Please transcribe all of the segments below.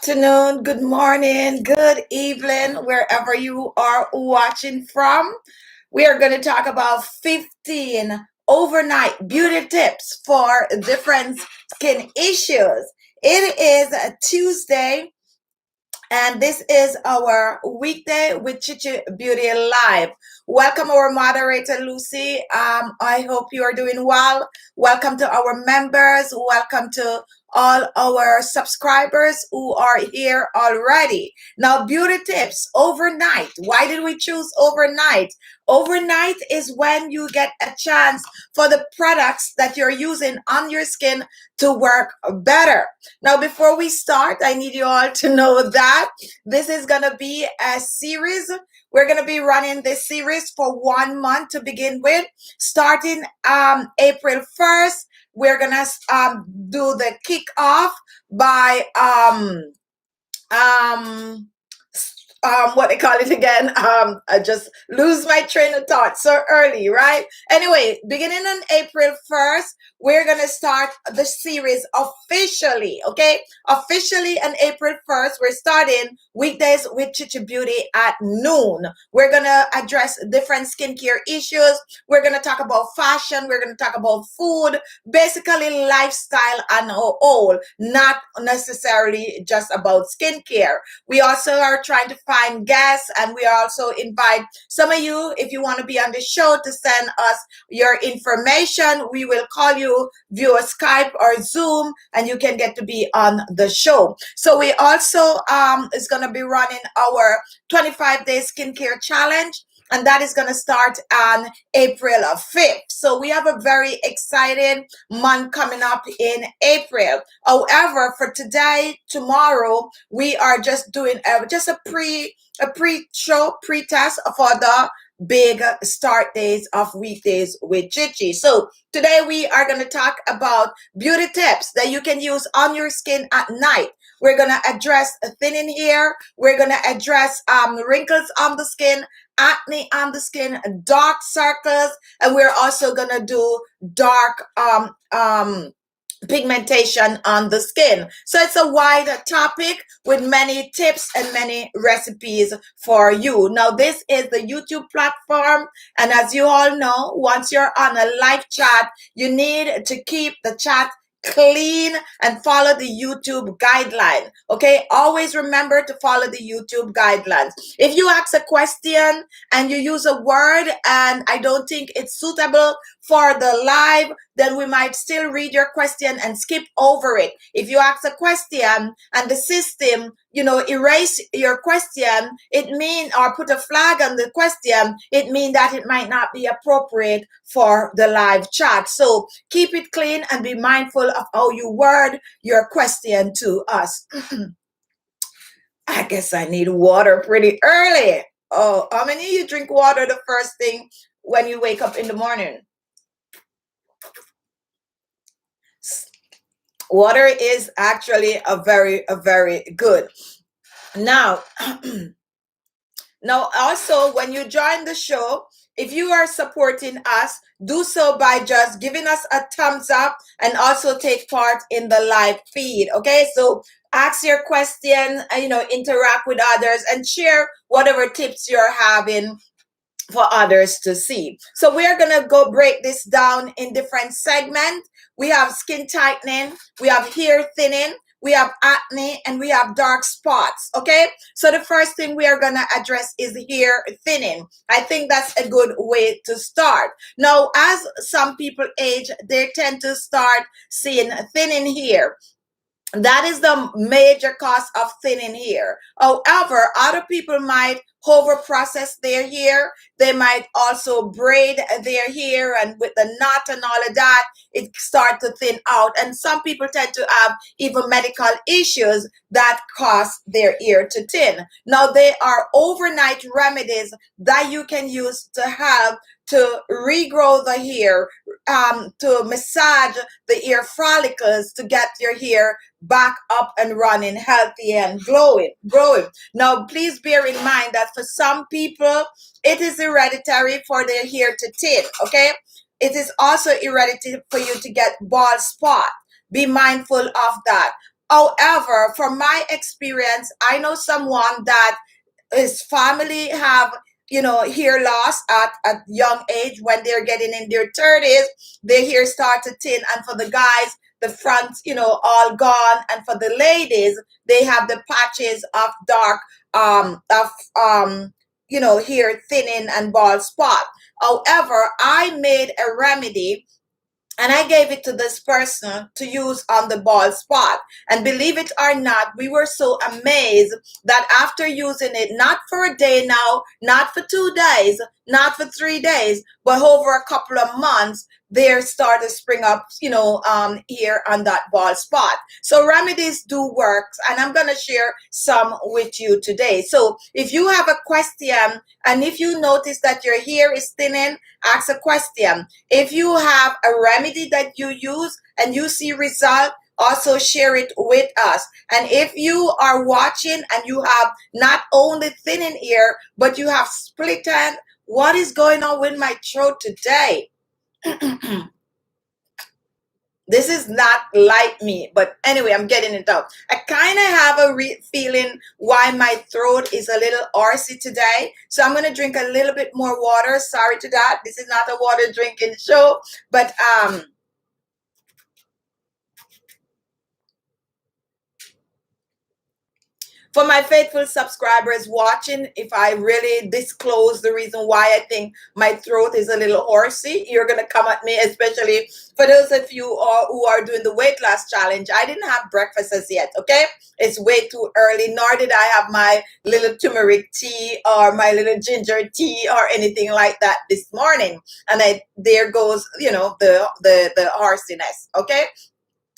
afternoon, good morning, good evening, wherever you are watching from. We are going to talk about 15 overnight beauty tips for different skin issues. It is a Tuesday, and this is our weekday with Khichibeauty Live. Welcome our moderator, Lucy. I hope you are doing well. Welcome to our members. Welcome to all our subscribers who are here already. Now, beauty tips overnight. Why did we choose overnight? Overnight is when you get a chance for the products that you're using on your skin to work better. Now, before we start, I need you all to know that this is going to be a series. We're going to be running this series for 1 month to begin with, starting April 1st. We're going to do the kickoff by what they call it again. I just lose my train of thought so early, right? Anyway, beginning on April 1st, we're going to start the series officially, okay? Officially on April 1st, we're starting weekdays with Khichibeauty at noon. We're going to address different skincare issues. We're going to talk about fashion. We're going to talk about food, basically lifestyle and all, not necessarily just about skincare. We also are trying to find guests, and we also invite some of you, if you want to be on the show, to send us your information. We will call you via Skype or Zoom, and you can get to be on the show. So we also is going to be running our 25-day skincare challenge, and that is going to start on April 5th. So we have a very exciting month coming up in April. However, for today, tomorrow, we are just doing just a pre-show, pre-test for the big start days of weekdays with Khichi. So today we are going to talk about beauty tips that you can use on your skin at night. We're going to address thinning hair. We're going to address wrinkles on the skin, acne on the skin, dark circles, and we're also going to do dark pigmentation on the skin. So it's a wide topic with many tips and many recipes for you. Now, this is the YouTube platform, and as you all know, once you're on a live chat, you need to keep the chat clean and follow the YouTube guideline. Okay, always remember to follow the YouTube guidelines. If you ask a question and you use a word and I don't think it's suitable for the live, then we might still read your question and skip over it. If you ask a question and the system, erase your question, it mean, or put a flag on the question, it means that it might not be appropriate for the live chat. So keep it clean and be mindful of how you word your question to us. I guess I need water pretty early. Oh, how many of you drink water the first thing when you wake up in the morning? Water is actually a very good. Now, also when you join the show, if you are supporting us, do so by just giving us a thumbs up and also take part in the live feed. Okay, so ask your question, interact with others and share whatever tips you're having for others to see. So we're gonna go break this down in different segments. We have skin tightening, we have hair thinning, we have acne, and we have dark spots. Okay, so the first thing we are gonna address is hair thinning. I think that's a good way to start. Now, as some people age, they tend to start seeing thinning hair. That is the major cause of thinning hair. However, other people might over process their hair. They might also braid their hair, and with the knot and all of that, it starts to thin out. And some people tend to have even medical issues that cause their hair to thin. Now, there are overnight remedies that you can use to help to regrow the hair, to massage the hair follicles to get your hair back up and running, healthy and growing. Now, please bear in mind that for some people, it is hereditary for their hair to thin, okay? It is also hereditary for you to get bald spot. Be mindful of that. However, from my experience, I know someone that his family have, you know, hair loss at a young age. When they're getting in their 30s, their hair start to thin, and for the guys, the front, you know, all gone, and for the ladies, they have the patches of dark, of you know, hair thinning and bald spot. However, I made a remedy and I gave it to this person to use on the bald spot. And believe it or not, we were so amazed that after using it, not for a day now, not for 2 days, not for 3 days, but over a couple of months, there started to spring up, you know, here on that bald spot. So remedies do work, and I'm going to share some with you today. So if you have a question, and if you notice that your hair is thinning, ask a question. If you have a remedy that you use and you see result, also share it with us. And if you are watching and you have not only thinning ear, but you have split end, what is going on with my throat today? This is not like me, but anyway, I'm getting it out. I kind of have a feeling why my throat is a little horsey today. So I'm going to drink a little bit more water. Sorry to that. This is not a water drinking show, but for my faithful subscribers watching, if I really disclose the reason why I think my throat is a little horsey, you're going to come at me, especially for those of you who are doing the weight loss challenge. I didn't have breakfast as yet, okay? It's way too early, nor did I have my little turmeric tea or my little ginger tea or anything like that this morning. And there goes, you know, the horsiness, okay?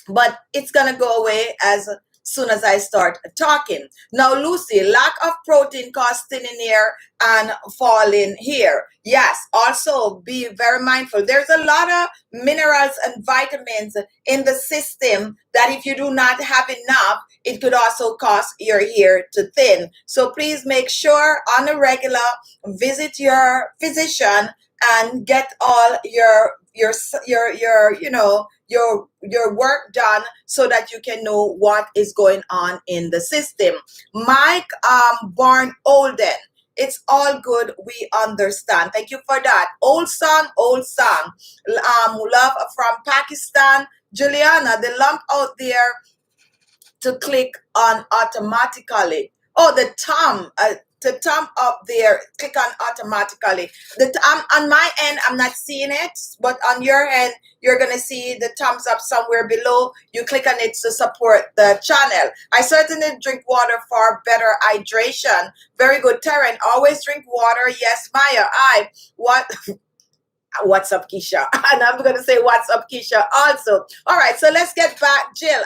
But it's going to go away as soon as I start talking. Now, Lucy, lack of protein causes thinning hair and falling hair. Yes, also be very mindful. There's a lot of minerals and vitamins in the system that if you do not have enough, it could also cause your hair to thin. So please make sure on a regular visit your physician and get all you know, your work done so that you can know what is going on in the system. Mike Barn Olden, it's all good, we understand. Thank you for that. Old song, love from Pakistan. Juliana, the lump out there to click on automatically. Oh, the thumb up there, click on automatically. On my end, I'm not seeing it, but on your end, you're going to see the thumbs up somewhere below. You click on it to support the channel. I certainly drink water for better hydration. Very good, Taryn. Always drink water. Yes, Maya. What's up, Keisha? And I'm going to say what's up, Keisha also. All right, so let's get back. Jill,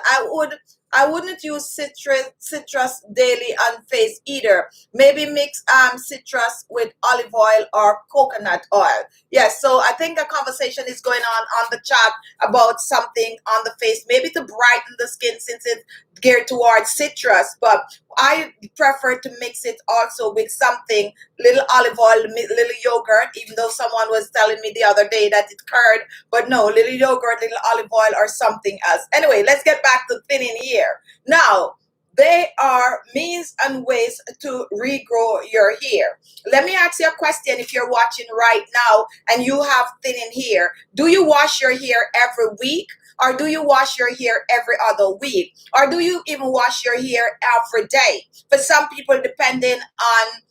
I wouldn't use citrus daily on face either. Maybe mix citrus with olive oil or coconut oil. Yes, so I think a conversation is going on the chat about something on the face, maybe to brighten the skin since it's geared towards citrus, but I prefer to mix it also with something, little olive oil, little yogurt, even though someone was telling me the other day that it's curd, but no, little yogurt, little olive oil or something else. Anyway, let's get back to thinning hair. Now, they are means and ways to regrow your hair. Let me ask you a question. If you're watching right now and you have thinning hair, do you wash your hair every week? Or do you wash your hair every other week? Or do you even wash your hair every day? For some people, depending on,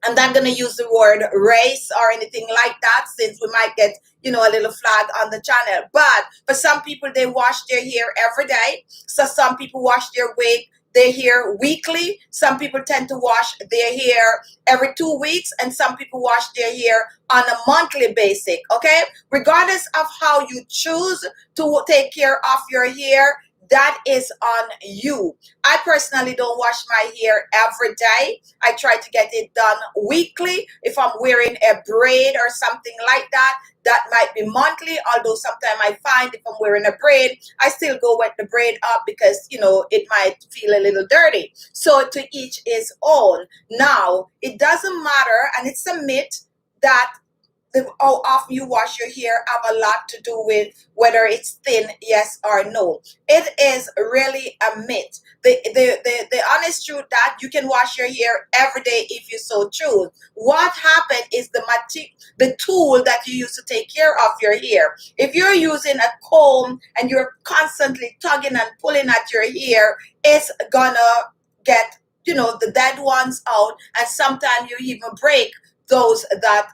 I'm not going to use the word race or anything like that, since we might get, you know, a little flag on the channel. But for some people, they wash their hair every day. So some people wash their hair weekly. Some people tend to wash their hair every 2 weeks, and some people wash their hair on a monthly basis. Okay, regardless of how you choose to take care of your hair, that is on you. I personally don't wash my hair every day. I try to get it done weekly. If I'm wearing a braid or something like that, that might be monthly, although sometimes I find if I'm wearing a braid, I still go wet the braid up because, you know, it might feel a little dirty. So to each his own. Now, it doesn't matter, and it's a myth that how often you wash your hair have a lot to do with whether it's thin, yes or no. It is really a myth. The honest truth that you can wash your hair every day if you so choose. What happened is the tool that you use to take care of your hair. If you're using a comb and you're constantly tugging and pulling at your hair, it's gonna get, the dead ones out, and sometimes you even break those that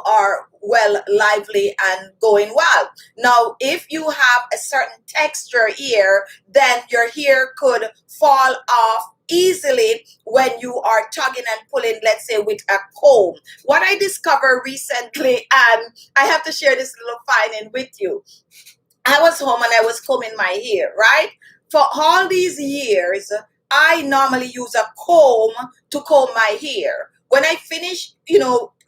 are well lively and going well. Now if you have a certain texture here, then your hair could fall off easily when you are tugging and pulling, let's say with a comb. What I discovered recently, and I have to share this little finding with you. I was home and I was combing my hair, right? For all these years, I normally use a comb to comb my hair. When I finish,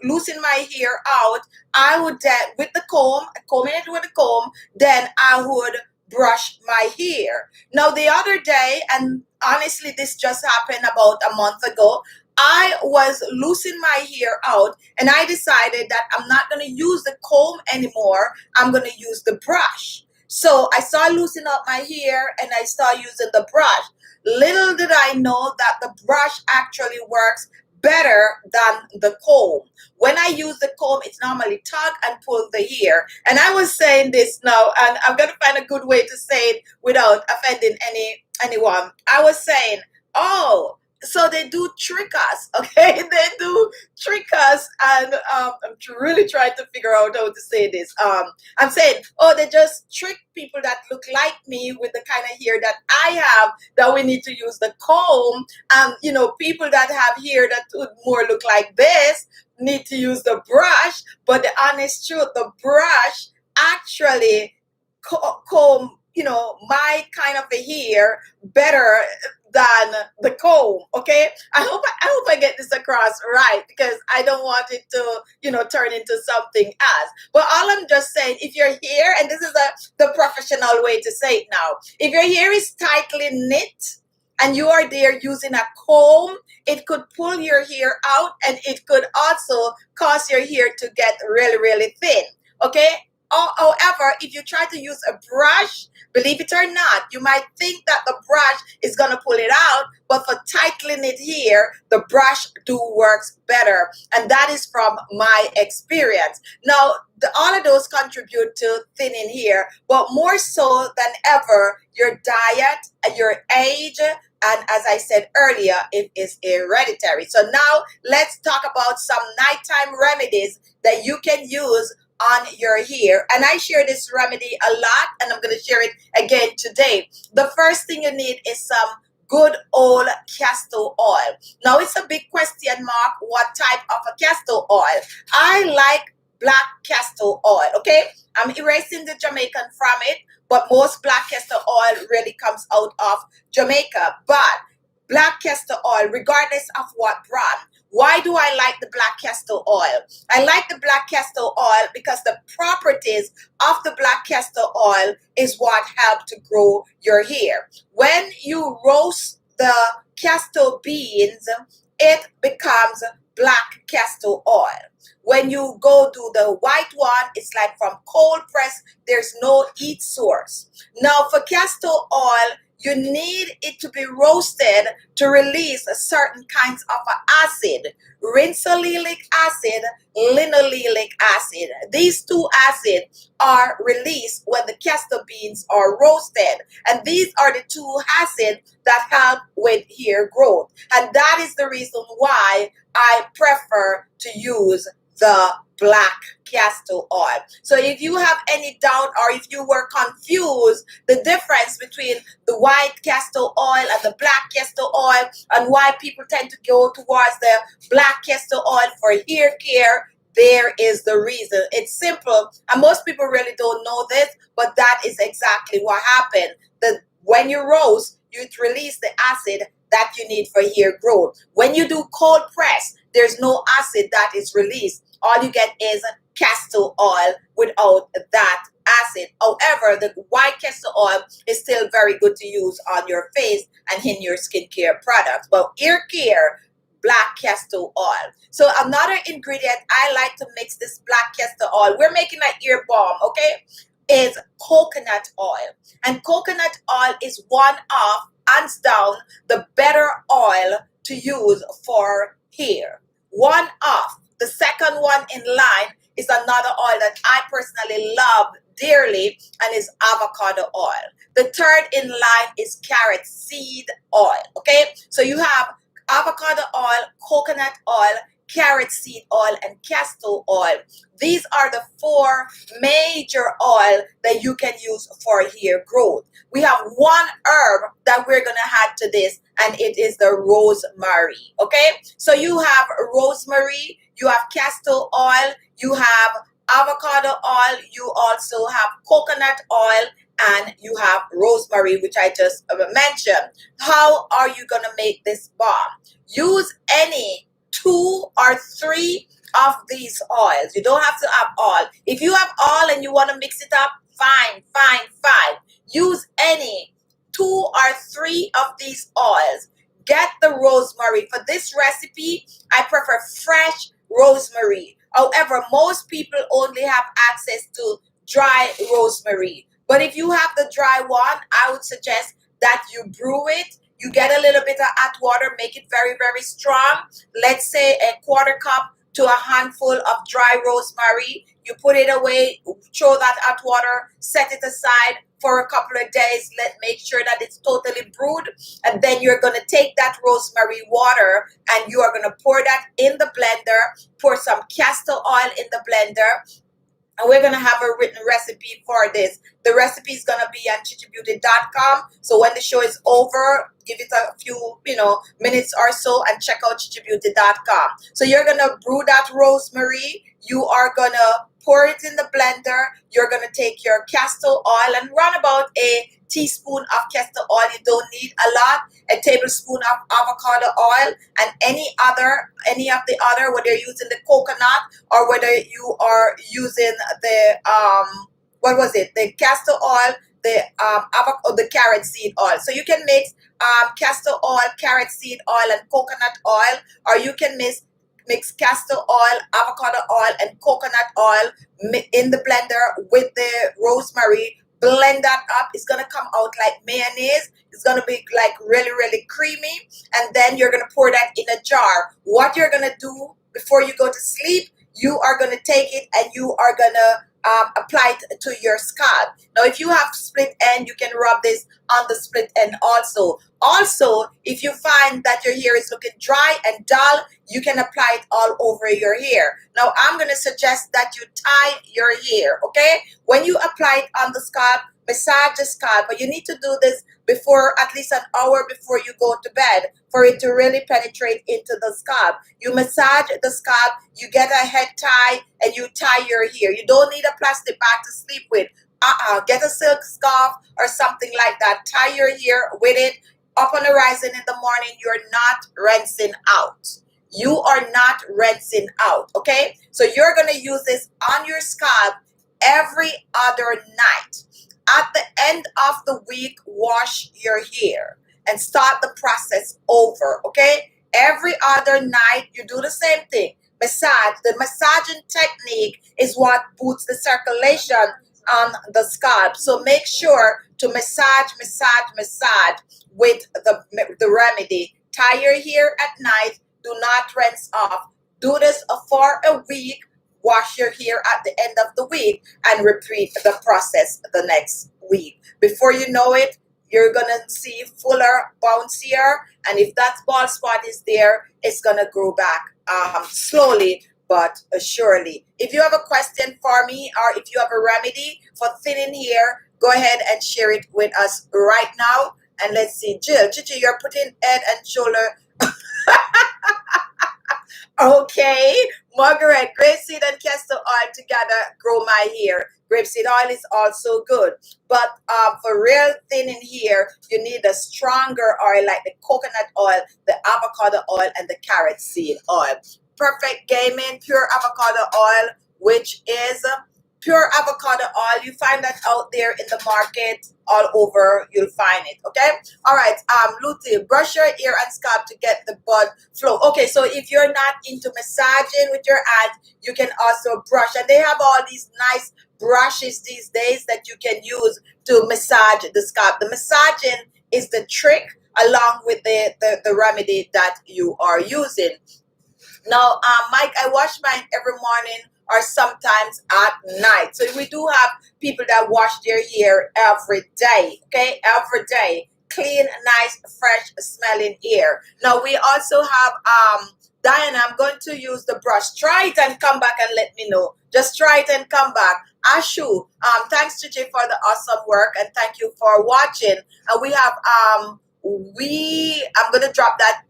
loosen my hair out, I would then, with the comb, combing it with a comb, then I would brush my hair. Now, the other day, and honestly, this just happened about a month ago, I was loosening my hair out and I decided that I'm not going to use the comb anymore. I'm going to use the brush. So I started loosening up my hair and I started using the brush. Little did I know that the brush actually works better than the comb. When I use the comb, it's normally tug and pull the hair. And I was saying this now, and I'm going to find a good way to say it without offending anyone. I was saying, oh, so they do trick us, okay? They do trick us, and I'm really trying to figure out how to say this. I'm saying, oh, they just trick people that look like me with the kind of hair that I have, that we need to use the comb. And, people that have hair that would more look like this need to use the brush. But the honest truth, the brush actually comb, my kind of a hair better than the comb. Okay, I hope I get this across right, because I don't want it to turn into something else. But all I'm just saying, if your hair, and this is the professional way to say it now, if your hair is tightly knit and you are there using a comb, it could pull your hair out, and it could also cause your hair to get really, really thin. Okay. However, if you try to use a brush, believe it or not, you might think that the brush is going to pull it out, but for tightly knit hair, the brush works better. And that is from my experience. Now, all of those contribute to thinning hair, but more so than ever, your diet, your age, and as I said earlier, it is hereditary. So now let's talk about some nighttime remedies that you can use on your hair. And I share this remedy a lot, and I'm going to share it again today. The first thing you need is some good old castor oil. Now, it's a big question mark, what type of a castor oil. I like black castor oil, okay? I'm erasing the Jamaican from it, but most black castor oil really comes out of Jamaica. But black castor oil, regardless of what brand. Why do I like the black castor oil? I like the black castor oil because the properties of the black castor oil is what help to grow your hair. When you roast the castor beans, it becomes black castor oil. When you go to the white one, it's like from cold press, there's no heat source. Now for castor oil, you need it to be roasted to release certain kinds of acid, rinsolilic acid, linoleic acid. These two acids are released when the castor beans are roasted. And these are the two acids that help with hair growth. And that is the reason why I prefer to use the black castor oil. So if you have any doubt, or if you were confused the difference between the white castor oil and the black castor oil, and why people tend to go towards the black castor oil for hair care, there is the reason. It's simple, and most people really don't know this, but that is exactly what happened. When you roast, you release the acid that you need for hair growth. When you do cold press, there's no acid that is released. All you get is castor oil without that acid. However, the white castor oil is still very good to use on your face and in your skincare products. But hair care, black castor oil. So another ingredient I like to mix this black castor oil, we're making an ear balm, okay, is coconut oil. And coconut oil is one of, hands down, the better oil to use for hair. One of. The second one in line is another oil that I personally love dearly, and is avocado oil. The third in line is carrot seed oil, okay? So you have avocado oil, coconut oil, carrot seed oil, and castor oil. These are the four major oil that you can use for hair growth. We have one herb that we're going to add to this, and it is the rosemary, okay? So you have rosemary, you have castor oil, you have avocado oil, you also have coconut oil, and you have rosemary, which I just mentioned. How are you going to make this balm? Use any 2 or 3 of these oils. You don't have to have all. If you have all and you want to mix it up, fine, fine, fine. Use any 2 or 3 of these oils. Get the rosemary. For this recipe, I prefer fresh rosemary. However, most people only have access to dry rosemary. But if you have the dry one, I would suggest that you brew it. You get a little bit of hot water, make it very, very strong. Let's say a 1/4 cup to a handful of dry rosemary. You put it away, throw that hot water, set it aside for a couple of days. Make sure that it's totally brewed. And then you're going to take that rosemary water and you are going to pour that in the blender. Pour some castor oil in the blender. And we're going to have a written recipe for this. The recipe is going to be on Khichibeauty.com. So when the show is over, give it a few, minutes or so and check out Khichibeauty.com. So you're going to brew that rosemary. You are going to pour it in the blender. You're going to take your castor oil and run about a teaspoon of castor oil. You don't need a lot. A tablespoon of avocado oil, and any of the other, whether you're using the coconut or whether you are using the the castor oil, the avocado, the carrot seed oil. So you can mix castor oil, carrot seed oil, and coconut oil, or you can mix castor oil, avocado oil, and coconut oil in the blender with the rosemary. Blend that up. It's going to come out like mayonnaise. It's going to be like really, really creamy. And then you're going to pour that in a jar. What you're going to do before you go to sleep, you are going to take it and you are going to apply it to your scalp. Now, if you have split end, you can rub this on the split end also. Also, if you find that your hair is looking dry and dull, you can apply it all over your hair. Now, I'm going to suggest that you tie your hair, okay? When you apply it on the scalp, massage the scalp, but you need to do this before, at least an hour before you go to bed, for it to really penetrate into the scalp. You massage the scalp, you get a head tie, and you tie your hair. You don't need a plastic bag to sleep with. Get a silk scarf or something like that. Tie your hair with it. Up on the horizon in the morning, you're not rinsing out. You are not rinsing out, okay? So you're going to use this on your scalp every other night. At the end of the week, wash your hair and start the process over, okay? Every other night, you do the same thing. Massage. The massaging technique is what boosts the circulation on the scalp. So make sure to massage with the remedy. Tie your hair at night. Do not rinse off. Do this for a week. Wash your hair at the end of the week and repeat the process the next week. Before you know it, you're going to see fuller, bouncier, and if that bald spot is there, it's going to grow back slowly but surely. If you have a question for me or if you have a remedy for thinning hair, go ahead and share it with us right now. And let's see, Jill, Chichi, you're putting head and shoulder. Okay, Margaret, grapeseed and castor oil together grow my hair. Grapeseed oil is also good. But for real thinning hair, you need a stronger oil like the coconut oil, the avocado oil, and the carrot seed oil. Perfect gaming, pure avocado oil, which is pure avocado oil. You find that out there in the market all over. You'll find it. Okay. All right. Luthi, brush your ear and scalp to get the blood flow. Okay. So if you're not into massaging with your hands, you can also brush, and they have all these nice brushes these days that you can use to massage the scalp. The massaging is the trick, along with the remedy that you are using. Now, Mike, I wash mine every morning or sometimes at night. So we do have people that wash their hair every day, okay? Every day. Clean, nice, fresh smelling hair. Now, we also have, Diana, I'm going to use the brush. Try it and come back and let me know. Just try it and come back. Ashu, thanks to Jay for the awesome work, and thank you for watching. And we have, I'm going to drop that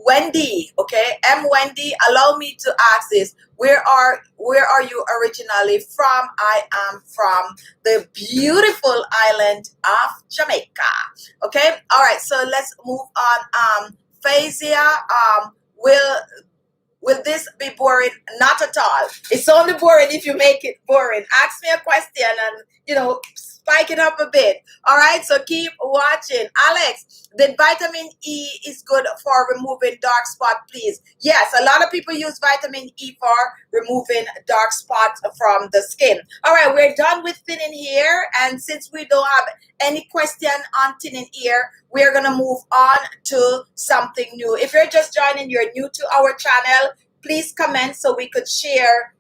Wendy, okay? Wendy, allow me to ask this. Where are you originally from? I am from the beautiful island of Jamaica. Okay? All right, so let's move on. Fazia, will this be boring? Not at all. It's only boring if you make it boring. Ask me a question and, spike it up a bit. All right, so keep watching. Alex, the vitamin E is good for removing dark spot, please. Yes, a lot of people use vitamin E for removing dark spots from the skin. All right, we're done with thinning hair, and since we don't have any question on thinning hair, we're gonna move on to something new. If you're just joining, you're new to our channel, please comment so we could share,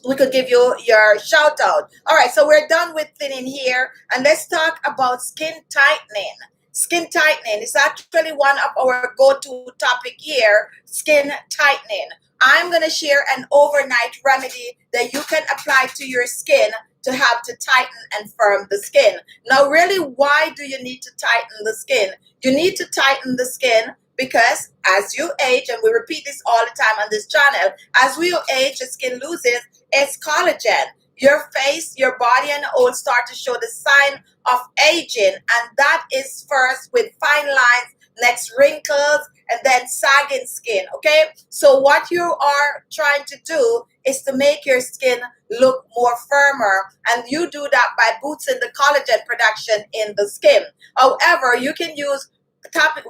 we could give you your shout out. All right, so we're done with thinning hair, and let's talk about skin tightening. Skin tightening is actually one of our go-to topic here, skin tightening. I'm going to share an overnight remedy that you can apply to your skin to help to tighten and firm the skin. Now, really, why do you need to tighten the skin? You need to tighten the skin because as you age, and we repeat this all the time on this channel, as we age, the skin loses its collagen. Your face, your body, and all start to show the sign of aging, and that is first with fine lines, next wrinkles, and then sagging skin. Okay, so what you are trying to do is to make your skin look more firmer, and you do that by boosting the collagen production in the skin. However, you can use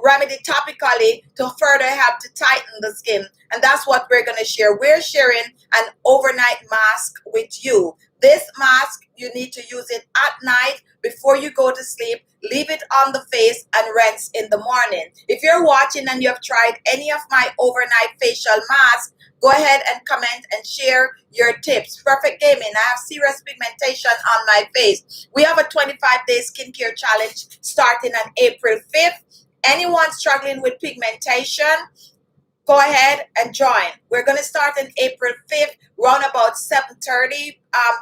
remedy topically to further help to tighten the skin, and that's what we're going to share. We're sharing an overnight mask with you. This mask, you need to use it at night before you go to sleep. Leave it on the face and rinse in the morning. If you're watching and you have tried any of my overnight facial masks, go ahead and comment and share your tips. Perfect Gaming, I have serious pigmentation on my face. We have a 25-day skincare challenge starting on April 5th. Anyone struggling with pigmentation, go ahead and join. We're going to start on April 5th, around about 7:30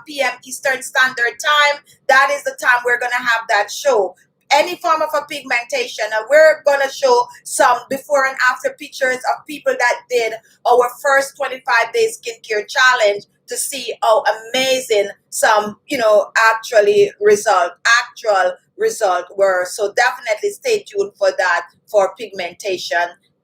p.m. Eastern Standard Time. That is the time we're going to have that show. Any form of a pigmentation, and we're going to show some before and after pictures of people that did our first 25-day skincare challenge to see how amazing some, actual result were. So definitely stay tuned for that, for pigmentation,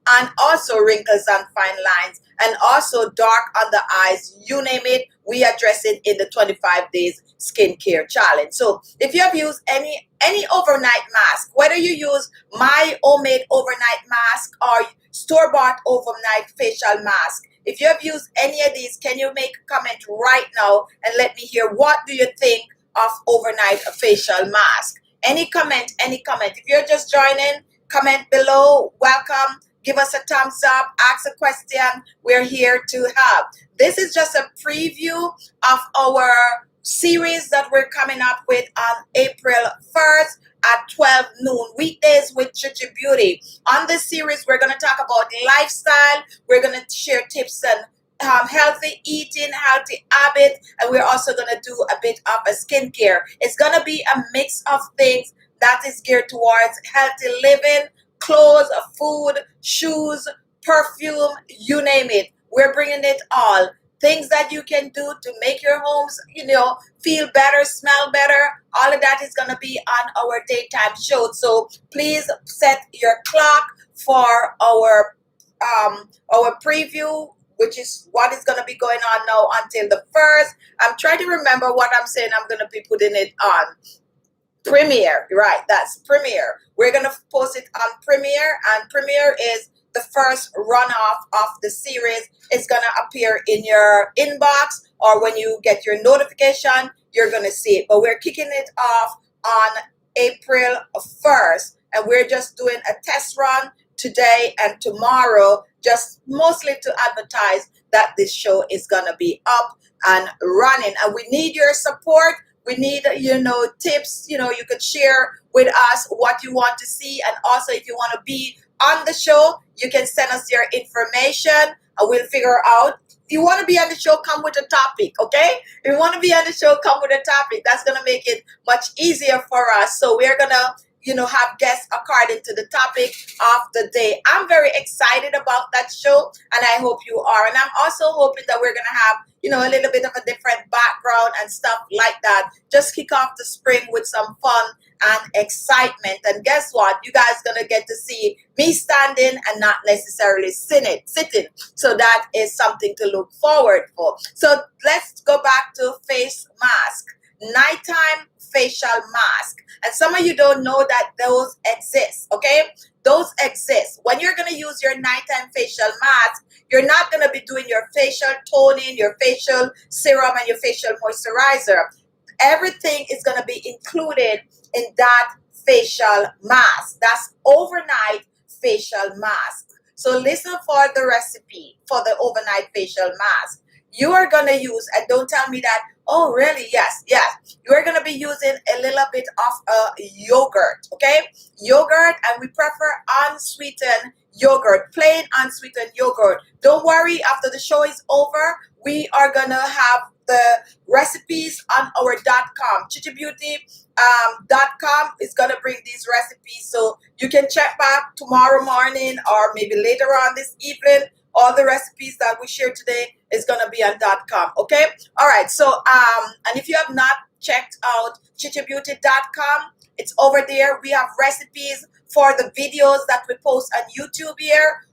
and also wrinkles and fine lines, and also dark under eyes, you name it, we address it in the 25 days skincare challenge. So if you have used any overnight mask, whether you use my homemade overnight mask or store-bought overnight facial mask, if you have used any of these, can you make a comment right now and let me hear, what do you think of overnight facial mask? Any comment, any comment. If you're just joining, comment below. Welcome. Give us a thumbs up. Ask a question. We're here to help. This is just a preview of our series that we're coming up with on April 1st at 12 noon, weekdays with Khichibeauty. On this series, we're going to talk about lifestyle. We're going to share tips and healthy eating, healthy habits, and we're also going to do a bit of a skincare. It's going to be a mix of things that is geared towards healthy living, clothes, food, shoes, perfume, you name it. We're bringing it all. Things that you can do to make your homes, feel better, smell better. All of that is going to be on our daytime show. So please set your clock for our preview which is what is going to be going on now until the 1st. I'm trying to remember what I'm saying. I'm going to be putting it on Premiere, right? That's Premiere. We're gonna post it on Premiere, and Premiere is the first runoff of the series. It's gonna appear in your inbox, or when you get your notification, you're gonna see it. But we're kicking it off on April 1st, and we're just doing a test run today and tomorrow, just mostly to advertise that this show is gonna be up and running. And we need your support. We need, tips. You could share with us what you want to see. And also, if you want to be on the show, you can send us your information and we'll figure out. If you want to be on the show, come with a topic, okay? If you want to be on the show, come with a topic. That's going to make it much easier for us. So we're going to, have guests according to the topic of the day. I'm very excited about that show, and I hope you are. And I'm also hoping that we're going to have, a little bit of a different background and stuff like that. Just kick off the spring with some fun and excitement. And guess what? You guys going to get to see me standing and not necessarily sitting. So that is something to look forward for. So let's go back to face mask. Nighttime facial mask. And some of you don't know that those exist, okay? Those exist. When you're going to use your nighttime facial mask, you're not going to be doing your facial toning, your facial serum, and your facial moisturizer. Everything is going to be included in that facial mask. That's overnight facial mask. So listen for the recipe for the overnight facial mask. You are going to use, and don't tell me that, oh, really? Yes. You are going to be using a little bit of yogurt, okay? Yogurt, and we prefer unsweetened yogurt, plain unsweetened yogurt. Don't worry, after the show is over, we are going to have the recipes on our .com. Khichibeauty.com is going to bring these recipes, so you can check back tomorrow morning or maybe later on this evening. All the recipes that we share today is going to be on .com, okay? All right, so, and if you have not checked out Khichibeauty.com, it's over there. We have recipes for the videos that we post on YouTube here.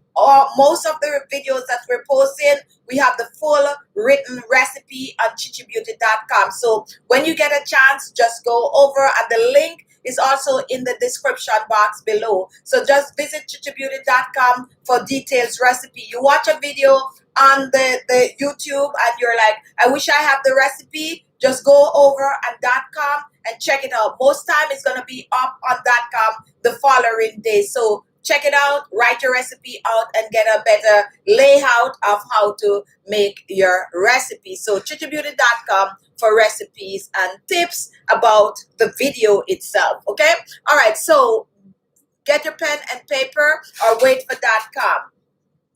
Most of the videos that we're posting, we have the full written recipe on Khichibeauty.com. So when you get a chance, just go over, and the link is also in the description box below. So just visit Khichibeauty.com for details recipe. You watch a video on the YouTube and you're like, I wish I have the recipe. Just go over on .com and check it out. Most time it's going to be up on .com the following day. So check it out, write your recipe out, and get a better layout of how to make your recipe. So Khichibeauty.com for recipes and tips about the video itself, okay? All right, so get your pen and paper or wait for .com.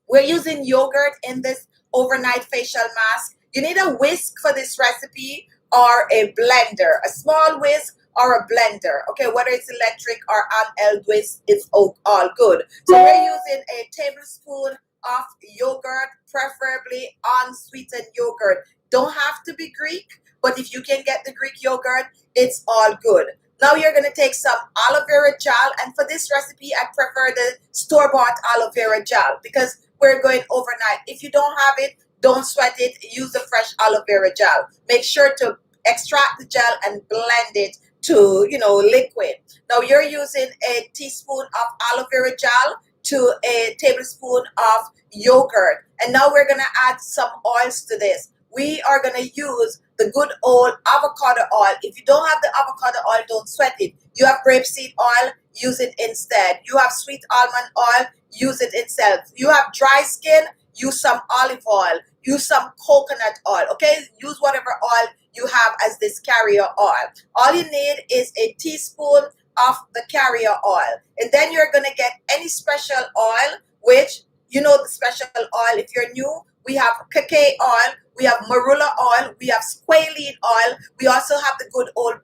We're using yogurt in this overnight facial mask. You need a whisk for this recipe or a blender, a small whisk or a blender, okay? Whether it's electric or handheld whisk, it's all good. So we're using a tablespoon of yogurt, preferably unsweetened yogurt. Don't have to be Greek, but if you can get the Greek yogurt, it's all good. Now you're going to take some aloe vera gel, and for this recipe, I prefer the store-bought aloe vera gel because we're going overnight. If you don't have it, don't sweat it. Use the fresh aloe vera gel. Make sure to extract the gel and blend it to, liquid. Now you're using a teaspoon of aloe vera gel to a tablespoon of yogurt. And now we're going to add some oils to this. We are going to use the good old avocado oil. If you don't have the avocado oil, don't sweat it. You have grapeseed oil, use it instead. You have sweet almond oil, use it instead. You have dry skin, use some olive oil. Use some coconut oil, okay? Use whatever oil you have as this carrier oil. All you need is a teaspoon of the carrier oil. And then you're going to get any special oil, which, the special oil, if you're new, we have cacao oil, we have marula oil, we have squalene oil, we also have the good old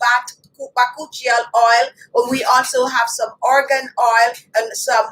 bakuchiol oil, and we also have some argan oil and some,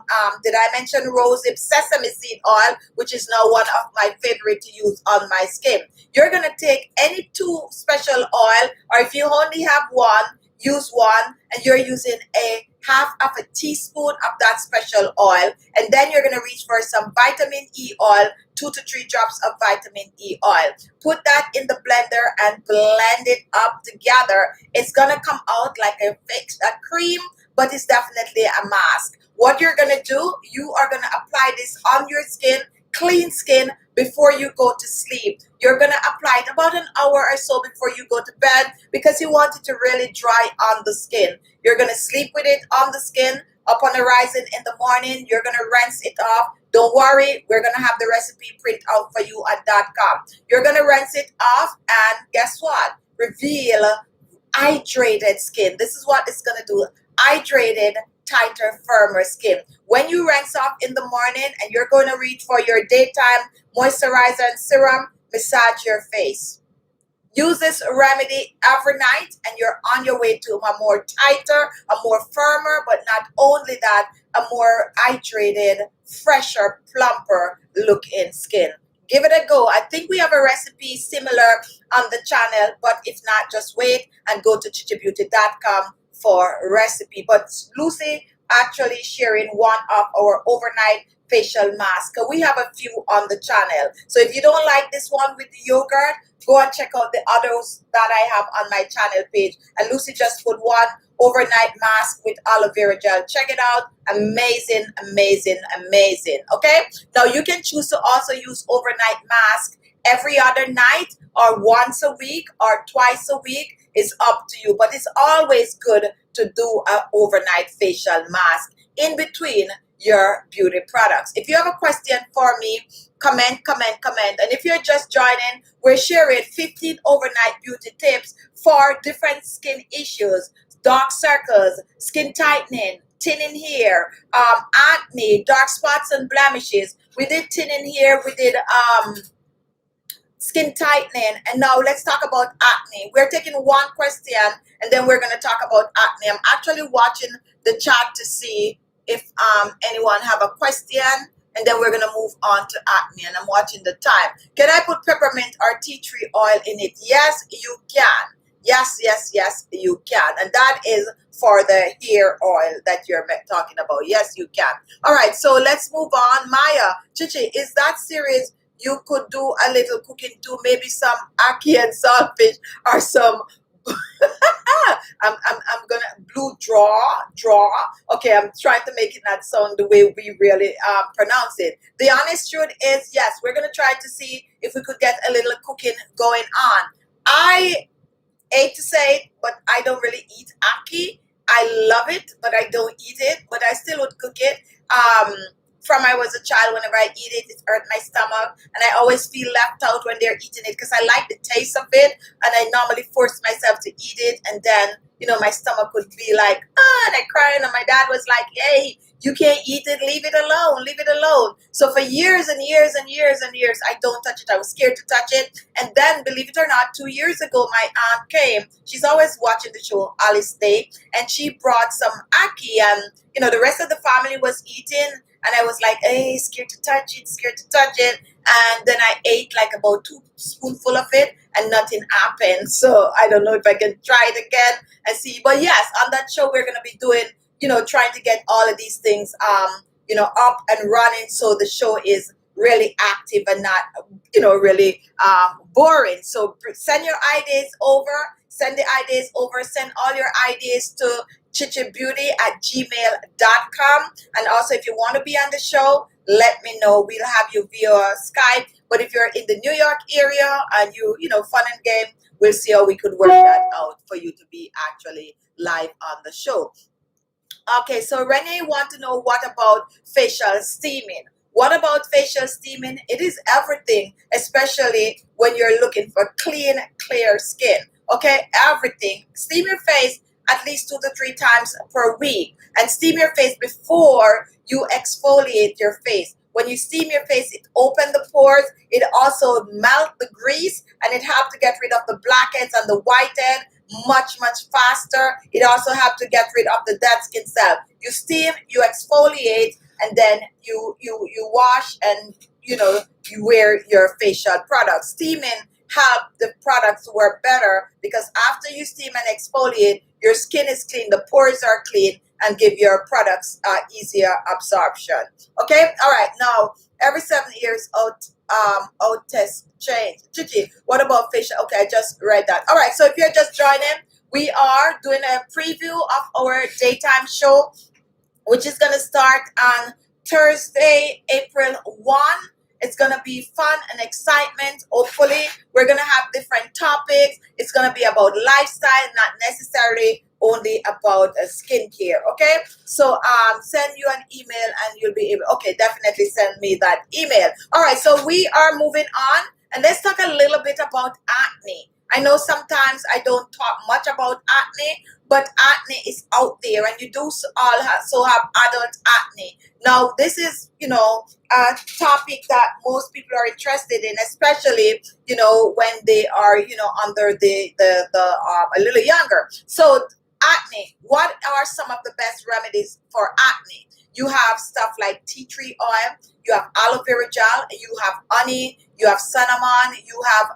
did I mention rosehip sesame seed oil, which is now one of my favorite to use on my skin. You're going to take any two special oil, or if you only have one, use one, and you're using a half of a teaspoon of that special oil, and then you're going to reach for some vitamin E oil, 2 to 3 drops of vitamin E oil. Put that in the blender and blend it up together. It's going to come out like a cream, but it's definitely a mask. What you're going to do, you are going to apply this on your skin, clean skin, before you go to sleep. You're going to apply it about an hour or so before you go to bed because you want it to really dry on the skin. You're going to sleep with it on the skin. Upon arising in the morning, you're going to rinse it off. Don't worry, we're going to have the recipe print out for you at .com. You're going to rinse it off, and guess what? Reveal hydrated skin. This is what it's going to do. Hydrated, tighter, firmer skin. When you rinse off in the morning and you're going to reach for your daytime moisturizer and serum, massage your face. Use this remedy every night and you're on your way to a more tighter, a more firmer, but not only that, a more hydrated, fresher, plumper looking skin. Give it a go. I think we have a recipe similar on the channel, but if not, just wait and go to Khichibeauty.com for recipe. But Lucy actually sharing one of our overnight facial mask. We have a few on the channel. So if you don't like this one with the yogurt, go and check out the others that I have on my channel page. And Lucy just put one overnight mask with aloe vera gel. Check it out. Amazing, amazing, amazing. Okay? Now you can choose to also use overnight mask every other night or once a week or twice a week. It's up to you. But it's always good to do an overnight facial mask in between your beauty products. If you have a question for me, comment. And if you're just joining, we're sharing 15 overnight beauty tips for different skin issues: dark circles, skin tightening, thinning hair, acne, dark spots and blemishes. We did thinning hair, we did skin tightening, and now let's talk about acne. We're taking one question and then we're going to talk about acne. I'm actually watching the chat to see if anyone have a question, and then we're going to move on to acne, and I'm watching the time. Can I put peppermint or tea tree oil in it? Yes, you can. Yes, you can. And that is for the hair oil that you're talking about. Yes, you can. All right, so let's move on. Maya, Khichi, is that series you could do a little cooking too? Maybe some ackee and saltfish or some I'm gonna blue draw. Okay, I'm trying to make it not sound the way we really pronounce it. The honest truth is, yes, we're gonna try to see if we could get a little cooking going on. I hate to say it, but I don't really eat ackee. I love it, but I don't eat it. But I still would cook it. From I was a child, whenever I eat it, it hurt my stomach, and I always feel left out when they're eating it because I like the taste of it, and I normally force myself to eat it, and then, you know, my stomach would be like, and I crying, and my dad was like, hey, you can't eat it, leave it alone, leave it alone. So for years and years and years and years, I don't touch it. I was scared to touch it, and then, believe it or not, 2 years ago, my aunt came. She's always watching the show Alice Day, and she brought some ackee, and, you know, the rest of the family was eating. And I was like, hey, scared to touch it. And then I ate like about 2 spoonfuls of it and nothing happened. So I don't know if I can try it again and see. But yes, on that show, we're going to be doing, you know, trying to get all of these things, you know, up and running. So the show is really active and not, you know, really boring. So send your ideas over. Send all your ideas to Khichibeauty@gmail.com. And also, if you want to be on the show, let me know. We'll have you via Skype. But if you're in the New York area and you know, fun and game, we'll see how we could work that out for you to be actually live on the show. Okay, so Renee want to know, what about facial steaming? What about facial steaming? It is everything, especially when you're looking for clean, clear skin. Okay, everything. Steam your face at least 2 to 3 times per week, and steam your face before you exfoliate your face. When you steam your face, it opens the pores, it also melts the grease, and it helps to get rid of the blackheads and the whitehead much faster. It also helps to get rid of the dead skin cell. You steam, you exfoliate, and then you wash, and, you know, you wear your facial products. Steaming help the products work better because after you steam and exfoliate, your skin is clean, the pores are clean, and give your products easier absorption. Okay, all right. Now every 7 years out test change. Chichi, what about facial? Okay, I just read that. All right, so if you're just joining, we are doing a preview of our daytime show, which is going to start on Thursday, April 1. It's going to be fun and excitement. Hopefully, we're going to have different topics. It's going to be about lifestyle, not necessarily only about skincare. Okay, so send you an email and you'll be able. Okay, definitely send me that email. All right, so we are moving on, and let's talk a little bit about acne. I know sometimes I don't talk much about acne, but acne is out there, and you do all have adult acne. Now, this is, a topic that most people are interested in, especially, when they are, under the a little younger. So, acne, what are some of the best remedies for acne? You have stuff like tea tree oil, you have aloe vera gel, you have honey, you have cinnamon, you have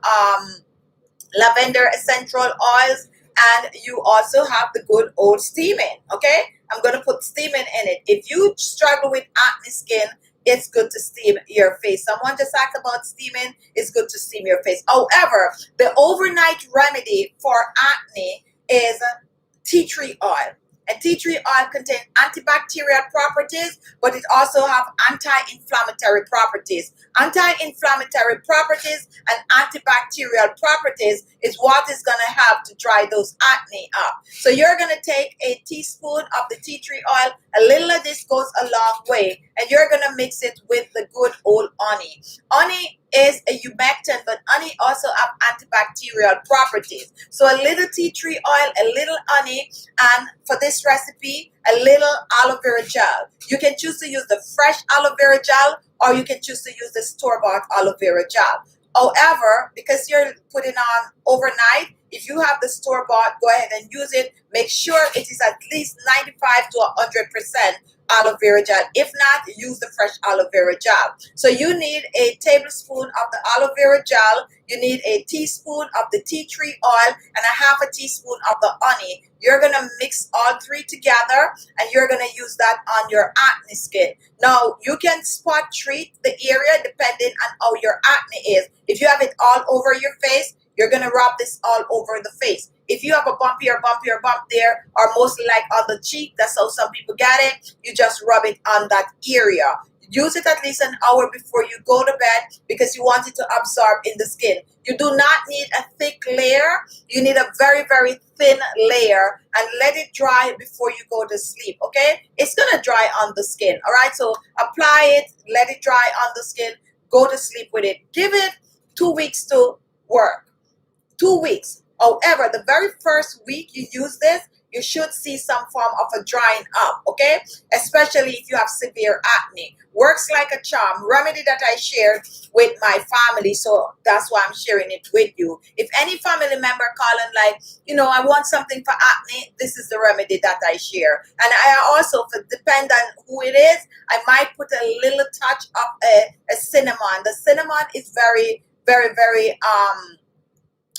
lavender essential oils, and you also have the good old steaming. Okay, I'm going to put steaming in it. If you struggle with acne skin, it's good to steam your face. Someone just asked about steaming. It's good to steam your face. However, the overnight remedy for acne is tea tree oil. And tea tree oil contains antibacterial properties, but it also have anti-inflammatory properties. Anti-inflammatory properties and antibacterial properties is what is going to help to dry those acne up. So you're going to take a teaspoon of the tea tree oil. A little of this goes a long way, and you're going to mix it with the good old honey. Honey is a humectant, but honey also have antibacterial properties. So a little tea tree oil, a little honey, and for this recipe, a little aloe vera gel. You can choose to use the fresh aloe vera gel, or you can choose to use the store-bought aloe vera gel. However, because you're putting on overnight, if you have the store-bought, go ahead and use it. Make sure it is at least 95 to 100% aloe vera gel. If not, use the fresh aloe vera gel. So you need a tablespoon of the aloe vera gel, you need a teaspoon of the tea tree oil, and a half a teaspoon of the honey. You're going to mix all three together, and you're going to use that on your acne skin. Now, you can spot treat the area depending on how your acne is. If you have it all over your face, you're going to rub this all over the face. If you have a bump here, bump here, bump there, or mostly like on the cheek, that's how some people get it, you just rub it on that area. Use it at least an hour before you go to bed because you want it to absorb in the skin. You do not need a thick layer. You need a very, very thin layer, and let it dry before you go to sleep, okay? It's going to dry on the skin, all right? So apply it, let it dry on the skin, go to sleep with it. Give it 2 weeks to work. 2 weeks. However, the very first week you use this, you should see some form of a drying up, okay? Especially if you have severe acne. Works like a charm. Remedy that I shared with my family, so that's why I'm sharing it with you. If any family member calling like, I want something for acne, this is the remedy that I share. And I also, depend on who it is, I might put a little touch of a cinnamon. The cinnamon is very, very, very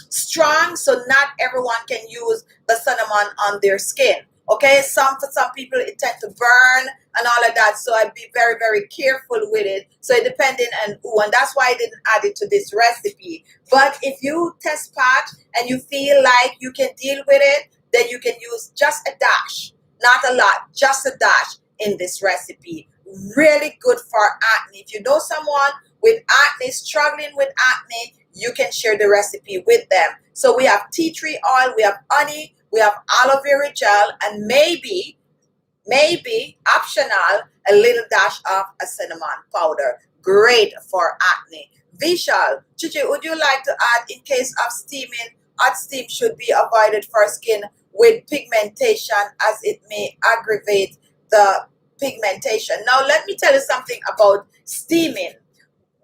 strong, so not everyone can use the cinnamon on their skin. Okay, for some people it tends to burn and all of that, so I'd be very, very careful with it. So it depending on who, and that's why I didn't add it to this recipe. But if you test patch and you feel like you can deal with it, then you can use just a dash, not a lot, just a dash in this recipe. Really good for acne. If you know someone with acne, struggling with acne, you can share the recipe with them. So we have tea tree oil, we have honey, we have aloe vera gel, and maybe optional, a little dash of a cinnamon powder. Great for acne. Vishal, Chichi, would you like to add, in case of steaming, hot steam should be avoided for skin with pigmentation as it may aggravate the pigmentation. Now let me tell you something about steaming.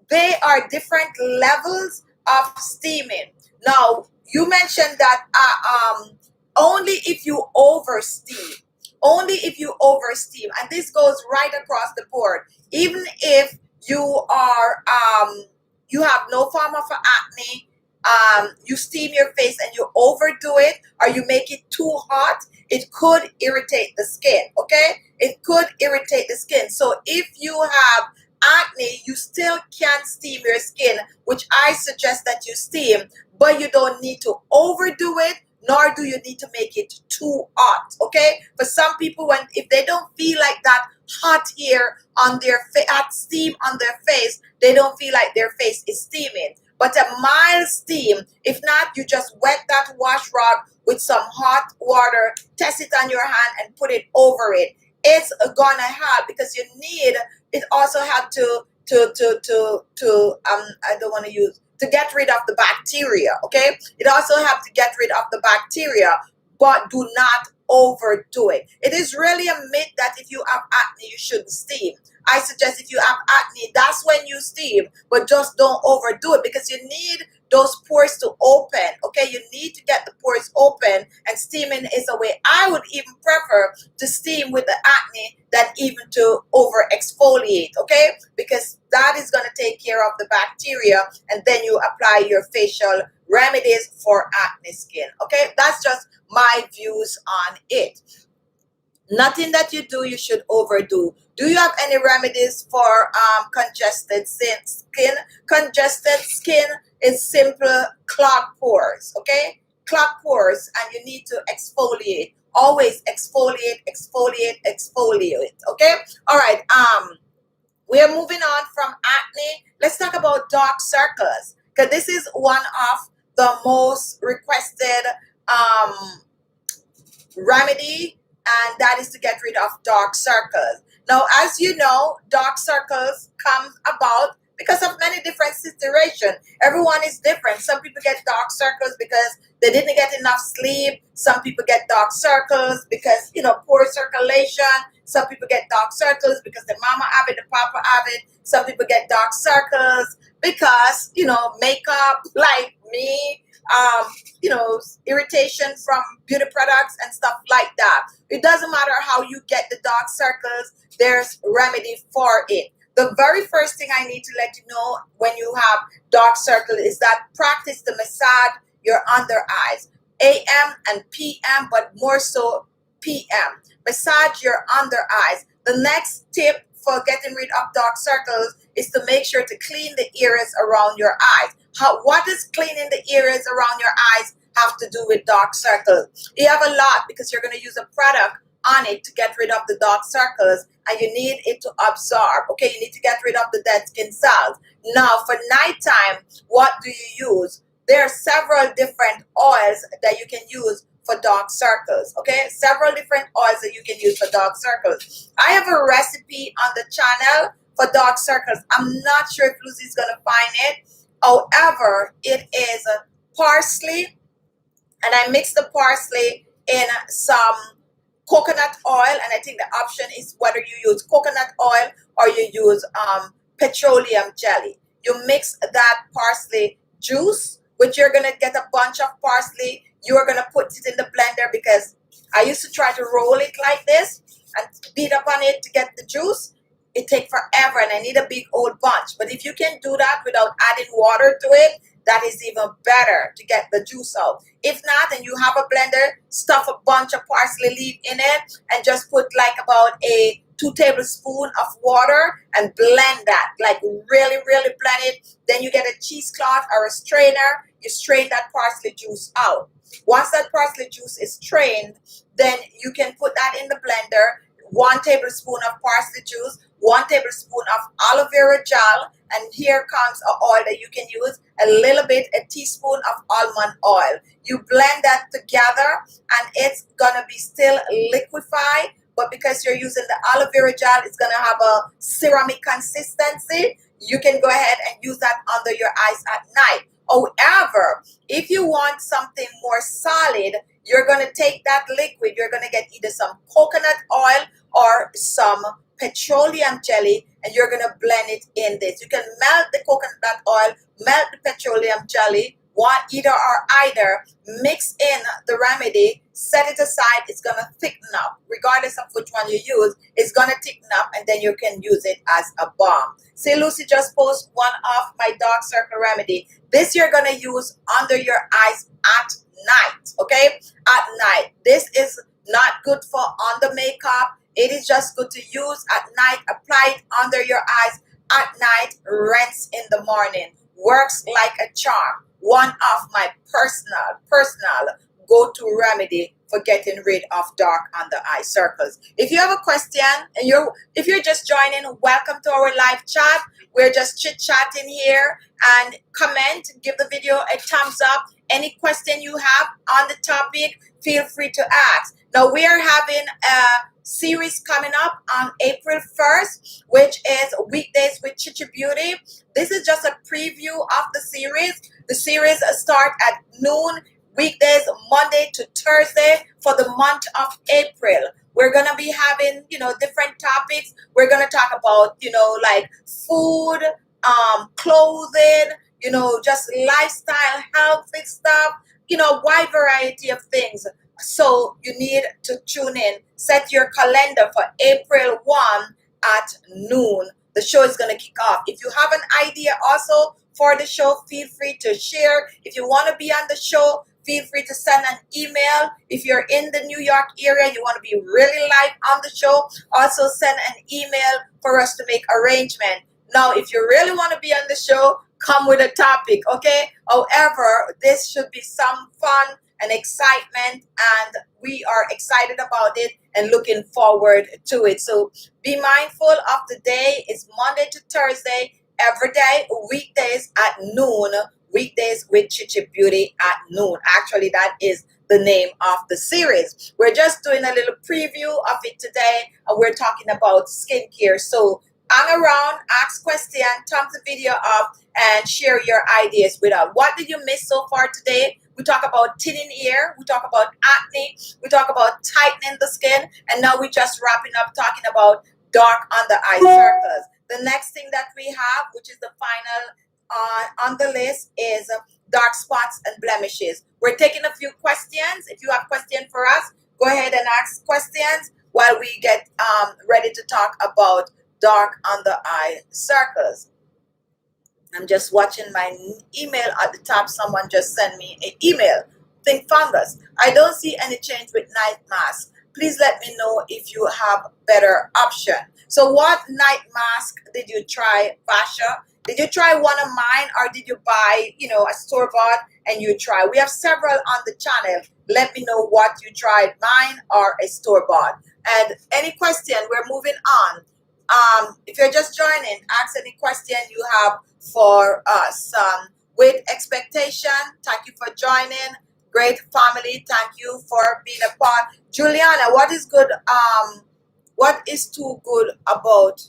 They are different levels of steaming. Now, you mentioned that only if you oversteam. Only if you oversteam. And this goes right across the board. Even if you are you have no form of acne, you steam your face and you overdo it, or you make it too hot, it could irritate the skin. Okay, it could irritate the skin. So if you have acne, you still can steam your skin, which I suggest that you steam, but you don't need to overdo it, nor do you need to make it too hot. Okay, for some people, when if they don't feel like that hot air on their hot steam on their face, they don't feel like their face is steaming. But a mild steam, if not, you just wet that wash rag with some hot water, test it on your hand and put it over it. It's gonna help, because you need it. Also help I don't want to use, to get rid of the bacteria. Okay, it also helps to get rid of the bacteria, but do not overdo it. It is really a myth that if you have acne, you shouldn't steam. I suggest if you have acne, that's when you steam, but just don't overdo it, because you need those pores to open. Okay, you need to get the pores open, and steaming is a way. I would even prefer to steam with the acne than even to over exfoliate. Okay, because that is going to take care of the bacteria, and then you apply your facial remedies for acne skin. Okay, that's just my views on it. Nothing that you do you should overdo. Do you have any remedies for congested skin? Congested skin is simple clogged pores. Okay, clogged pores, and you need to exfoliate. Always exfoliate, exfoliate, exfoliate. Okay. All right. We are moving on from acne. Let's talk about dark circles, because this is one of the most requested remedy, and that is to get rid of dark circles. Now, as you know, dark circles come about because of many different situations. Everyone is different. Some people get dark circles because they didn't get enough sleep. Some people get dark circles because, poor circulation. Some people get dark circles because the mama have it, the papa have it. Some people get dark circles because, makeup, like me, irritation from beauty products and stuff like that. It doesn't matter how you get the dark circles, there's remedy for it. The very first thing I need to let you know when you have dark circle is that practice to massage your under eyes, AM and PM, but more so PM. Massage your under eyes. The next tip for getting rid of dark circles is to make sure to clean the areas around your eyes. What does cleaning the areas around your eyes have to do with dark circles? You have a lot, because you're going to use a product on it to get rid of the dark circles, and you need it to absorb. Okay, you need to get rid of the dead skin cells. Now, for nighttime, what do you use? There are several different oils that you can use for dark circles. Okay, several different oils that you can use for dark circles. I have a recipe on the channel for dark circles. I'm not sure if Lucy's gonna find it. However, it is parsley, and I mix the parsley in some coconut oil, and I think the option is whether you use coconut oil or you use petroleum jelly. You mix that parsley juice, which you're gonna get a bunch of parsley. You're gonna put it in the blender, because I used to try to roll it like this and beat up on it to get the juice. It takes forever, and I need a big old bunch. But if you can do that without adding water to it, that is even better to get the juice out. If not, and you have a blender, stuff a bunch of parsley leaf in it and just put like about a 2 tablespoons of water and blend that, like really, really blend it. Then you get a cheesecloth or a strainer. You strain that parsley juice out. Once that parsley juice is strained, then you can put that in the blender. 1 tablespoon of parsley juice, 1 tablespoon of aloe vera gel, and here comes an oil that you can use, a teaspoon of almond oil. You blend that together, and it's gonna be still liquefied, but because you're using the aloe vera gel, it's gonna have a ceramic consistency. You can go ahead and use that under your eyes at night. However, if you want something more solid, you're going to take that liquid, you're going to get either some coconut oil or some petroleum jelly, and you're going to blend it in this. You can melt the coconut oil, melt the petroleum jelly, either or either, mix in the remedy, set it aside. It's going to thicken up. Regardless of which one you use, it's going to thicken up, and then you can use it as a balm. See, Lucy just posted one of my dark circle remedy. This you're going to use under your eyes at night, okay? At night. This is not good for under makeup. It is just good to use at night. Apply it under your eyes at night. Rinse in the morning. Works like a charm. One of my personal go-to remedy for getting rid of dark under eye circles. If you have a question and if you're just joining, welcome to our live chat. We're just chit-chatting here, and comment, give the video a thumbs up. Any question you have on the topic, feel free to ask. Now we are having a series coming up on April 1st, which is Weekdays with Khichibeauty. This is just a preview of the series. The series starts at noon, weekdays, Monday to Thursday for the month of April. We're going to be having, different topics. We're going to talk about, like food, clothing, just lifestyle, healthy stuff, wide variety of things. So you need to tune in. Set your calendar for April 1 at noon. The show is going to kick off. If you have an idea also for the show, feel free to share. If you want to be on the show, feel free to send an email. If you're in the New York area, you want to be really live on the show, also send an email for us to make arrangement. Now, if you really want to be on the show, come with a topic, okay? However, this should be some fun and excitement, and we are excited about it and looking forward to it. So be mindful of the day. It's Monday to Thursday, every day, weekdays at noon. Weekdays with Khichibeauty at noon. Actually, that is the name of the series. We're just doing a little preview of it today, and we're talking about skincare. So hang around, ask questions, thumbs the video up, and share your ideas with us. What did you miss so far today? We talk about thinning hair, we talk about acne, we talk about tightening the skin, and now we're just wrapping up talking about dark under eye circles. The next thing that we have, which is the final on the list, is dark spots and blemishes. We're taking a few questions. If you have questions for us, go ahead and ask questions while we get ready to talk about dark under eye circles. I'm just watching my email at the top. Someone just sent me an email. Think fungus. I don't see any change with night mask. Please let me know if you have better option. So what night mask did you try, Basha? Did you try one of mine, or did you buy, a store-bought and you try? We have several on the channel. Let me know what you tried, mine or a store-bought. And any question, we're moving on. If you're just joining, ask any question you have for us. With expectation, thank you for joining. Great family, thank you for being a part. Juliana, what is good? What is too good about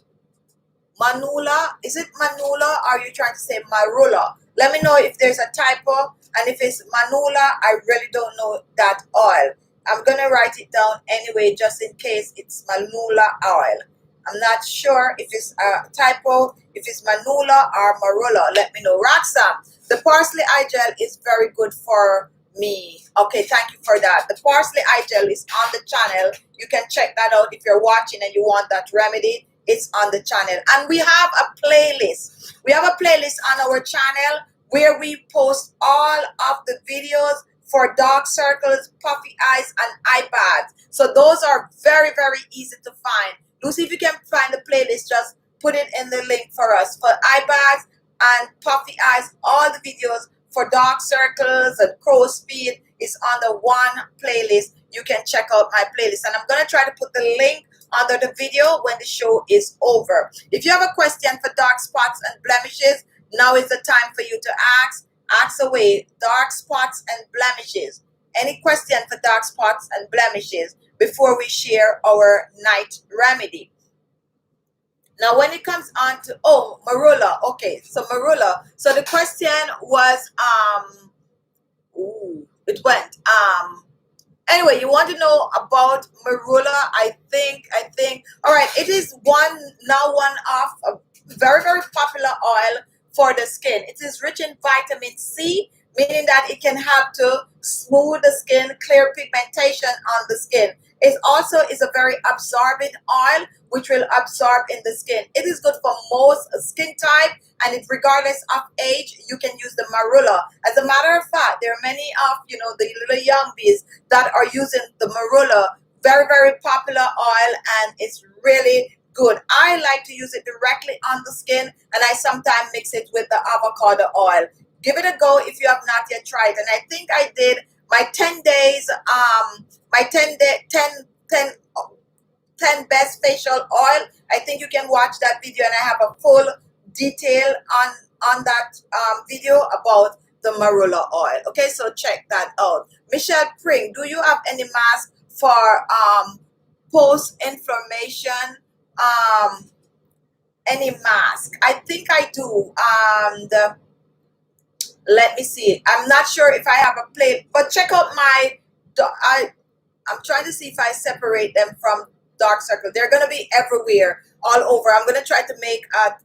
Manula? Is it Manula, or are you trying to say Marula? Let me know if there's a typo, and if it's Manula, I really don't know that oil. I'm gonna write it down anyway, just in case it's Manula oil. I'm not sure if it's a typo, if it's Manula or Marula. Let me know. Roxanne, the parsley eye gel is very good for me. Okay, thank you for that. The parsley eye gel is on the channel. You can check that out if you're watching and you want that remedy. It's on the channel. And we have a playlist. We have a playlist on our channel where we post all of the videos for dark circles, puffy eyes, and eye bags. So those are very, very easy to find. Lucy, if you can find the playlist, just put it in the link for us. For eye bags and puffy eyes, all the videos for dark circles and crow's feet is on the one playlist. You can check out my playlist. And I'm going to try to put the link under the video when the show is over. If you have a question for dark spots and blemishes, now is the time for you to ask. Ask away. Dark spots and blemishes. Any question for dark spots and blemishes before we share our night remedy. Now, when it comes on to, marula. Okay, so marula. So the question was, anyway, you want to know about marula. I think, all right, it is one of a very, very popular oil for the skin. It is rich in vitamin C, meaning that it can help to smooth the skin, clear pigmentation on the skin. It also is a very absorbent oil which will absorb in the skin. It is good for most skin type, and it, regardless of age, you can use the marula. As a matter of fact, there are many of the little young bees that are using the marula. Very, very popular oil, and it's really good. I like to use it directly on the skin, and I sometimes mix it with the avocado oil. Give it a go if you have not yet tried. And I think I did my 10 days, my 10 day, 10 best facial oil. I think you can watch that video, and I have a full detail on that video about the marula oil. Okay, so check that out. Michelle Pring, do you have any mask for post-inflammation? Any mask? I think I do. Let me see. I'm not sure if I have a plate, but check out my. I'm trying to see if I separate them from dark circle. They're going to be everywhere, all over. I'm going to try to make a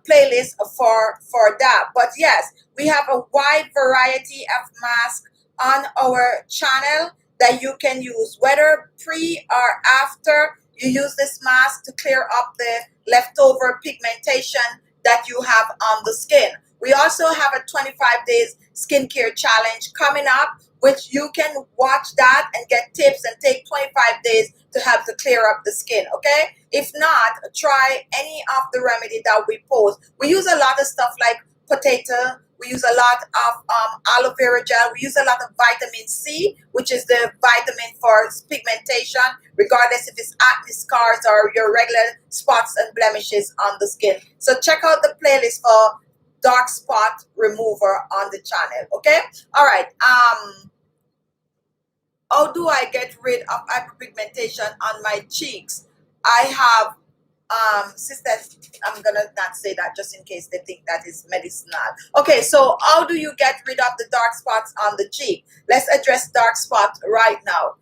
playlist for that. But yes, we have a wide variety of masks on our channel that you can use, whether pre or after you use this mask to clear up the leftover pigmentation that you have on the skin. We also have a 25 days skincare challenge coming up, which you can watch that and get tips and take 25 days to help to clear up the skin, okay? If not, try any of the remedy that we post. We use a lot of stuff like potato. We use a lot of aloe vera gel. We use a lot of vitamin C, which is the vitamin for pigmentation, regardless if it's acne scars or your regular spots and blemishes on the skin. So check out the playlist for dark spot remover on the channel, okay? All right. How do I get rid of hyperpigmentation on my cheeks? I have sisters, I'm gonna not say that just in case they think that is medicinal. Okay, so how do you get rid of the dark spots on the cheek? Let's address dark spots right now.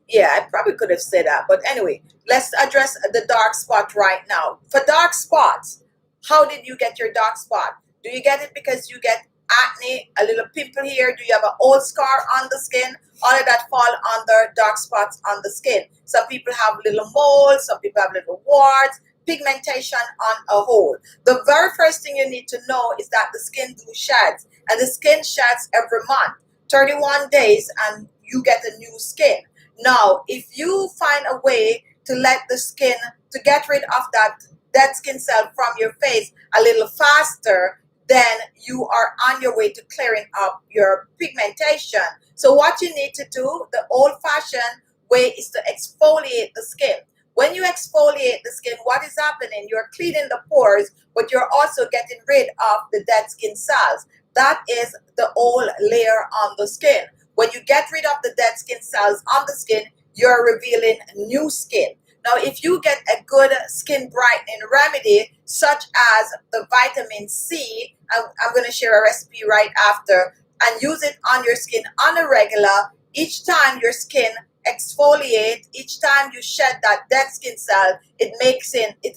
Yeah, I probably could have said that, but anyway, let's address the dark spot right now. For dark spots, how did you get your dark spot? Do you get it because you get acne, a little pimple here? Do you have an old scar on the skin? All of that fall under dark spots on the skin. Some people have little moles, some people have little warts, pigmentation on a whole. The very first thing you need to know is that the skin do sheds, and the skin sheds every month, 31 days, and you get a new skin. Now, if you find a way to let the skin, to get rid of that dead skin cell from your face a little faster, then you are on your way to clearing up your pigmentation. So what you need to do, the old-fashioned way, is to exfoliate the skin. When you exfoliate the skin, what is happening? You're cleaning the pores, but you're also getting rid of the dead skin cells. That is the old layer on the skin. When you get rid of the dead skin cells on the skin, you're revealing new skin. Now, if you get a good skin brightening remedy, such as the vitamin C, I'm going to share a recipe right after, and use it on your skin on a regular, each time your skin exfoliate, each time you shed that dead skin cell, it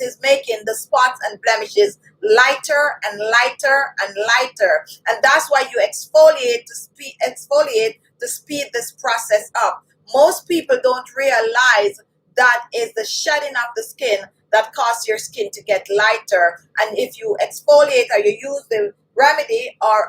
is making the spots and blemishes lighter and lighter and lighter. And that's why you exfoliate to speed this process up. Most people don't realize that is the shedding of the skin that causes your skin to get lighter. And if you exfoliate or you use the remedy or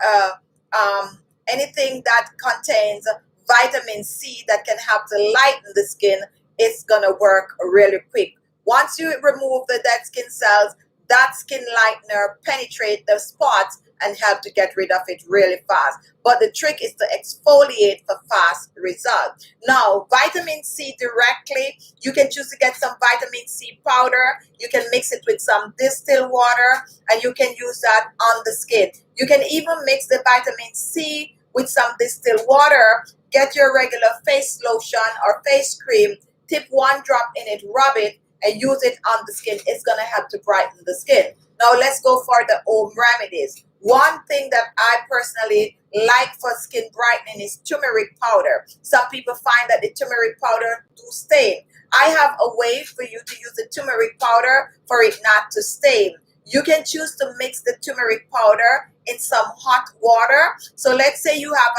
anything that contains vitamin C that can help to lighten the skin, it's gonna work really quick. Once you remove the dead skin cells, that skin lightener penetrate the spots and help to get rid of it really fast. But the trick is to exfoliate for fast results. Now, vitamin C directly, you can choose to get some vitamin C powder. You can mix it with some distilled water, and you can use that on the skin. You can even mix the vitamin C with some distilled water. Get your regular face lotion or face cream, tip 1 drop in it, rub it, and use it on the skin. It's going to help to brighten the skin. Now, let's go for the home remedies. One thing that I personally like for skin brightening is turmeric powder. Some people find that the turmeric powder do stain. I have a way for you to use the turmeric powder for it not to stain. You can choose to mix the turmeric powder in some hot water. So let's say you have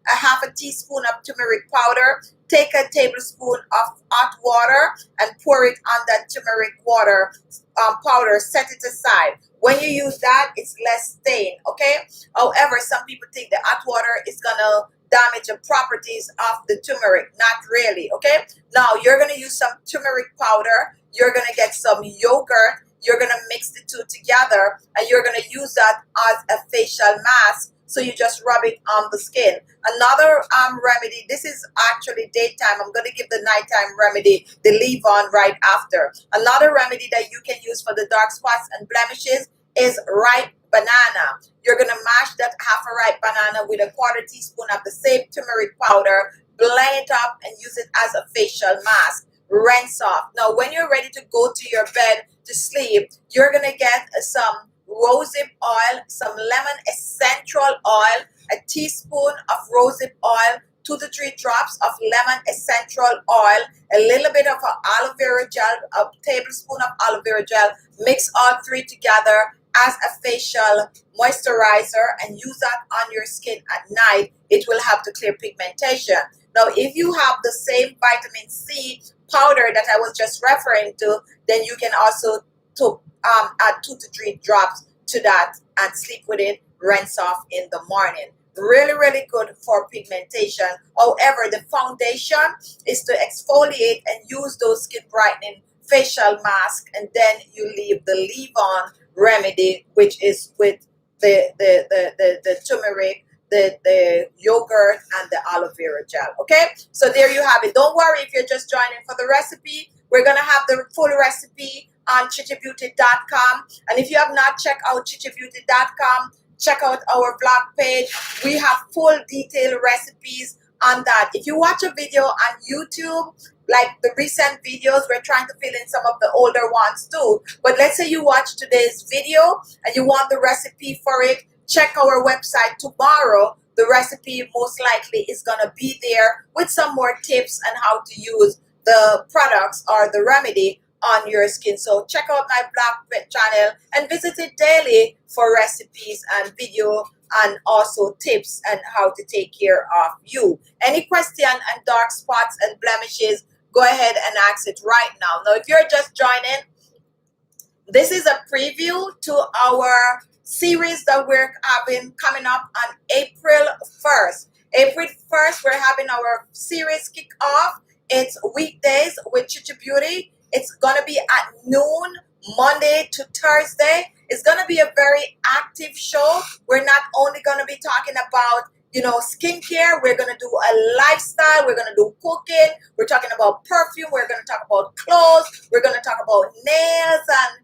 a half a teaspoon of turmeric powder. Take a tablespoon of hot water and pour it on that turmeric water powder. Set it aside. When you use that, it's less stain, okay? However, some people think the hot water is gonna damage the properties of the turmeric. Not really, okay? Now, you're gonna use some turmeric powder. You're gonna get some yogurt. You're gonna mix the two together, and you're gonna use that as a facial mask. So you just rub it on the skin. Another remedy, this is actually daytime. I'm going to give the nighttime remedy, the leave-on, right after. Another remedy that you can use for the dark spots and blemishes is ripe banana. You're going to mash that half a ripe banana with a quarter teaspoon of the same turmeric powder, blend it up, and use it as a facial mask. Rinse off. Now, when you're ready to go to your bed to sleep, you're going to get some rosehip oil, some lemon essential oil, a teaspoon of rosehip oil, 2 to 3 drops of lemon essential oil, a little bit of aloe vera gel, a tablespoon of aloe vera gel. Mix all three together as a facial moisturizer and use that on your skin at night. It will help to clear pigmentation. Now, if you have the same vitamin C powder that I was just referring to, then you can also add 2 to 3 drops to that and sleep with it, rinse off in the morning. Really, really good for pigmentation. However, the foundation is to exfoliate and use those skin brightening facial mask, and then you leave the leave-on remedy, which is with the turmeric, the yogurt, and the aloe vera gel. Okay, so there you have it. Don't worry if you're just joining for the recipe. We're gonna have the full recipe on Khichibeauty.com, and if you have not checked out Khichibeauty.com, check out our blog page. We have full detailed recipes on that. If you watch a video on YouTube, like the recent videos, we're trying to fill in some of the older ones too. But let's say you watch today's video and you want the recipe for it, check our website tomorrow. The recipe most likely is gonna be there with some more tips on how to use the products or the remedy on your skin. So check out my blog channel and visit it daily for recipes and video and also tips on how to take care of you. Any question on dark spots and blemishes, go ahead and ask it right now. Now, if you're just joining, this is a preview to our series that we're having coming up on April 1st. April 1st, we're having our series kick off. It's weekdays with Khichibeauty. It's going to be at noon, Monday to Thursday. It's going to be a very active show. We're not only going to be talking about, skincare. We're going to do a lifestyle. We're going to do cooking. We're talking about perfume. We're going to talk about clothes. We're going to talk about nails and,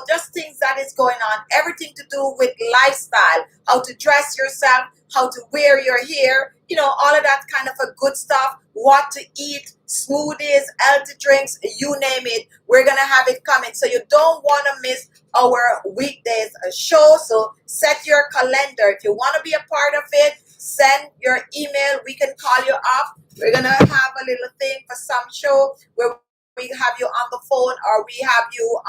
just things that is going on. Everything to do with lifestyle, how to dress yourself, how to wear your hair, all of that kind of a good stuff, what to eat, smoothies, healthy drinks, you name it. We're going to have it coming. So you don't want to miss our weekdays show. So set your calendar. If you want to be a part of it, send your email. We can call you up. We're going to have a little thing for some show where we have you on the phone or we have you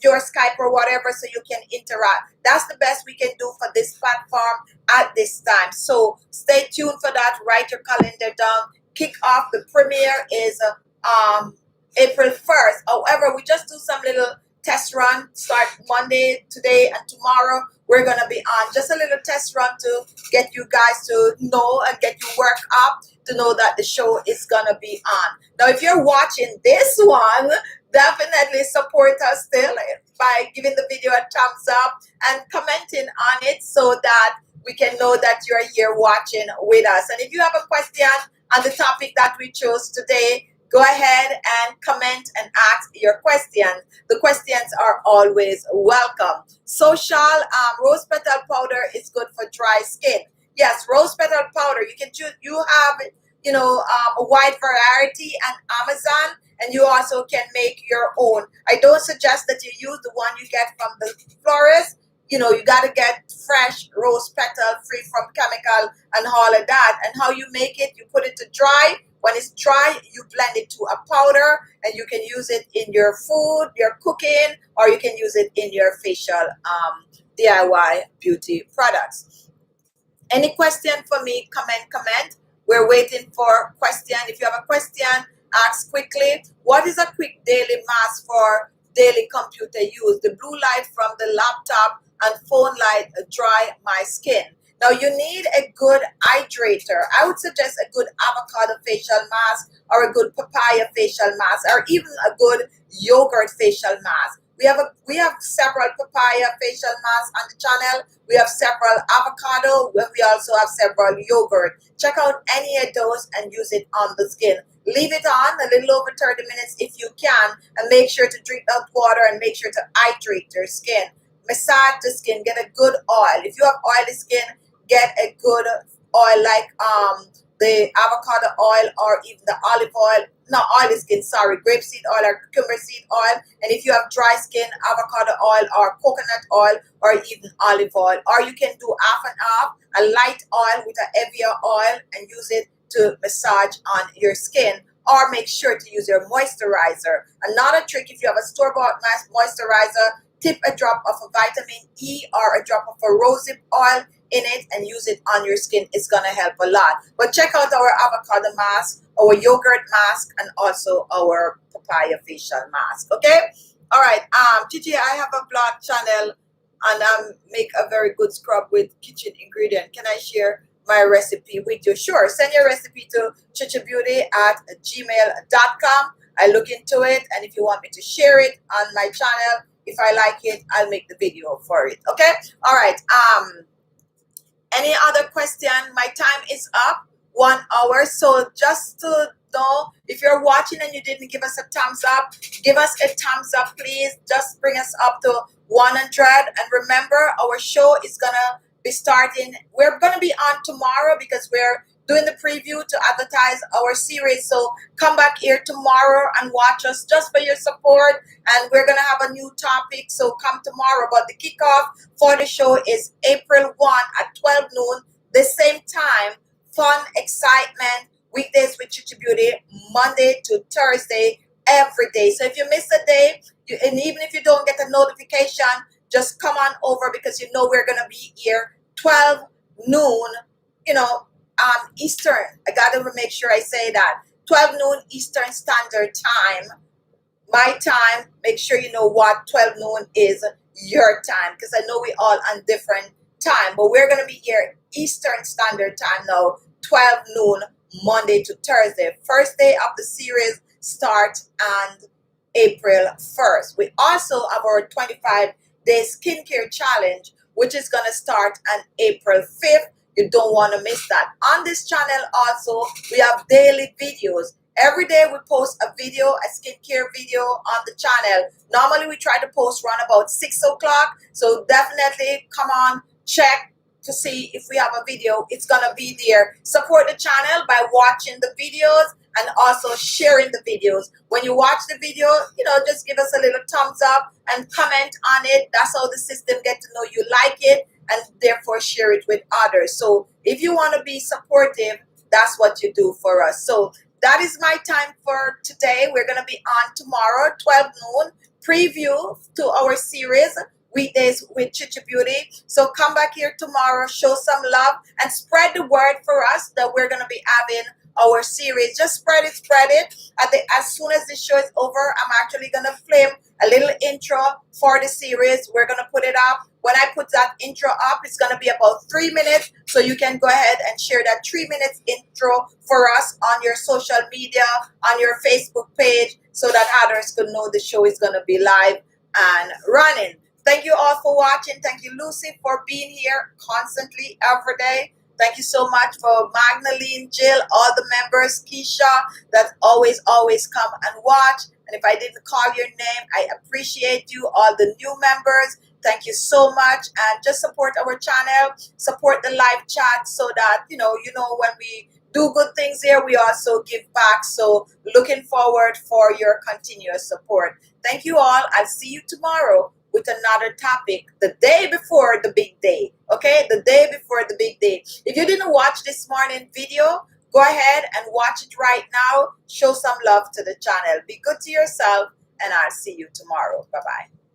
your Skype or whatever so you can interact. That's the best we can do for this platform at this time. So stay tuned for that. Write your calendar down. Kick off the premiere is April 1st. However, we just do some little test run. Start Monday, today, and tomorrow. We're going to be on just a little test run to get you guys to know and get you work up to know that the show is going to be on. Now, if you're watching this one, definitely support us still by giving the video a thumbs up and commenting on it so that we can know that you're here watching with us. And if you have a question on the topic that we chose today, go ahead and comment and ask your questions. The questions are always welcome. Social rose petal powder is good for dry skin. Yes, rose petal powder. You can choose. You have a wide variety on Amazon, and you also can make your own. I don't suggest that you use the one you get from the florist. You got to get fresh rose petal, free from chemical and all of that. And how you make it, you put it to dry. When it's dry, you blend it to a powder, and you can use it in your food, your cooking, or you can use it in your facial DIY beauty products. Any question for me? Comment. We're waiting for question. If you have a question, ask quickly. What is a quick daily mask for daily computer use? The blue light from the laptop and phone light dry my skin. Now you need a good hydrator. I would suggest a good avocado facial mask, or a good papaya facial mask, or even a good yogurt facial mask. We have several papaya facial masks on the channel. We have several avocado. We also have several yogurt. Check out any of those and use it on the skin. Leave it on a little over 30 minutes if you can, and make sure to drink out water and make sure to hydrate your skin. Massage the skin. Get a good oil. If you have oily skin, get a good oil like the avocado oil, or even the olive oil. Not oily skin, sorry, grapeseed oil or cucumber seed oil. And if you have dry skin, avocado oil or coconut oil, or even olive oil. Or you can do half and half, a light oil with a heavier oil, and use it to massage on your skin. Or make sure to use your moisturizer. Another trick, if you have a store-bought moisturizer, tip a drop of a vitamin E or a drop of a rosehip oil in it and use it on your skin. It's gonna help a lot. But check out our avocado mask, our yogurt mask, and also our papaya facial mask. Okay. All right. Khichi, I have a blog channel, and make a very good scrub with kitchen ingredient. Can I share my recipe with you? Sure. Send your recipe to khichibeauty@gmail.com. I look into it, and if you want me to share it on my channel, if I like it, I'll make the video for it. Okay. All right. Any other question? My time is up. 1 hour. So just to know, if you're watching and you didn't give us a thumbs up, give us a thumbs up, please. Just bring us up to 100. And remember, our show is gonna be starting. We're gonna be on tomorrow because we're doing the preview to advertise our series. So come back here tomorrow and watch us, just for your support. And we're gonna have a new topic, so come tomorrow. But the kickoff for the show is April 1 at 12 noon, the same time. Fun, excitement, weekdays with Khichibeauty, Monday to Thursday, every day. So if you miss a day, and even if you don't get a notification, just come on over, because you know we're gonna be here 12 noon, Eastern. I gotta make sure I say that. 12 noon Eastern Standard Time. My time. Make sure you know what 12 noon is your time, because I know we all on different time, but we're gonna be here Eastern Standard Time now, 12 noon, Monday to Thursday. First day of the series start on April 1st. We also have our 25-day skincare challenge, which is gonna start on April 5th. You don't want to miss that. On this channel also, we have daily videos. Every day we post a video, a skincare video on the channel. Normally we try to post around about 6 o'clock. So definitely come on, check to see if we have a video. It's going to be there. Support the channel by watching the videos and also sharing the videos. When you watch the video, just give us a little thumbs up and comment on it. That's how the system get to know you like it, and therefore share it with others. So if you want to be supportive, that's what you do for us. So that is my time for today. We're going to be on tomorrow, 12 noon, preview to our series, Weekdays with Khichibeauty. So come back here tomorrow, show some love, and spread the word for us that we're going to be having our series. Just spread it. As soon as the show is over, I'm actually going to film a little intro for the series. We're going to put it up. When I put that intro up, it's going to be about 3 minutes. So you can go ahead and share that 3 minutes intro for us on your social media, on your Facebook page, so that others could know the show is going to be live and running. Thank you all for watching. Thank you, Lucy, for being here constantly every day. Thank you so much for Magdalene, Jill, all the members, Keisha, that always come and watch. And if I didn't call your name, I appreciate you, all the new members. Thank you so much. And just support our channel, support the live chat, so that, when we do good things here, we also give back. So looking forward for your continuous support. Thank you all. I'll see you tomorrow with another topic, the day before the big day. Okay, the day before the big day. If you didn't watch this morning video, Go ahead and watch it right now. Show some love to the channel. Be good to yourself, and I'll see you tomorrow. Bye-bye.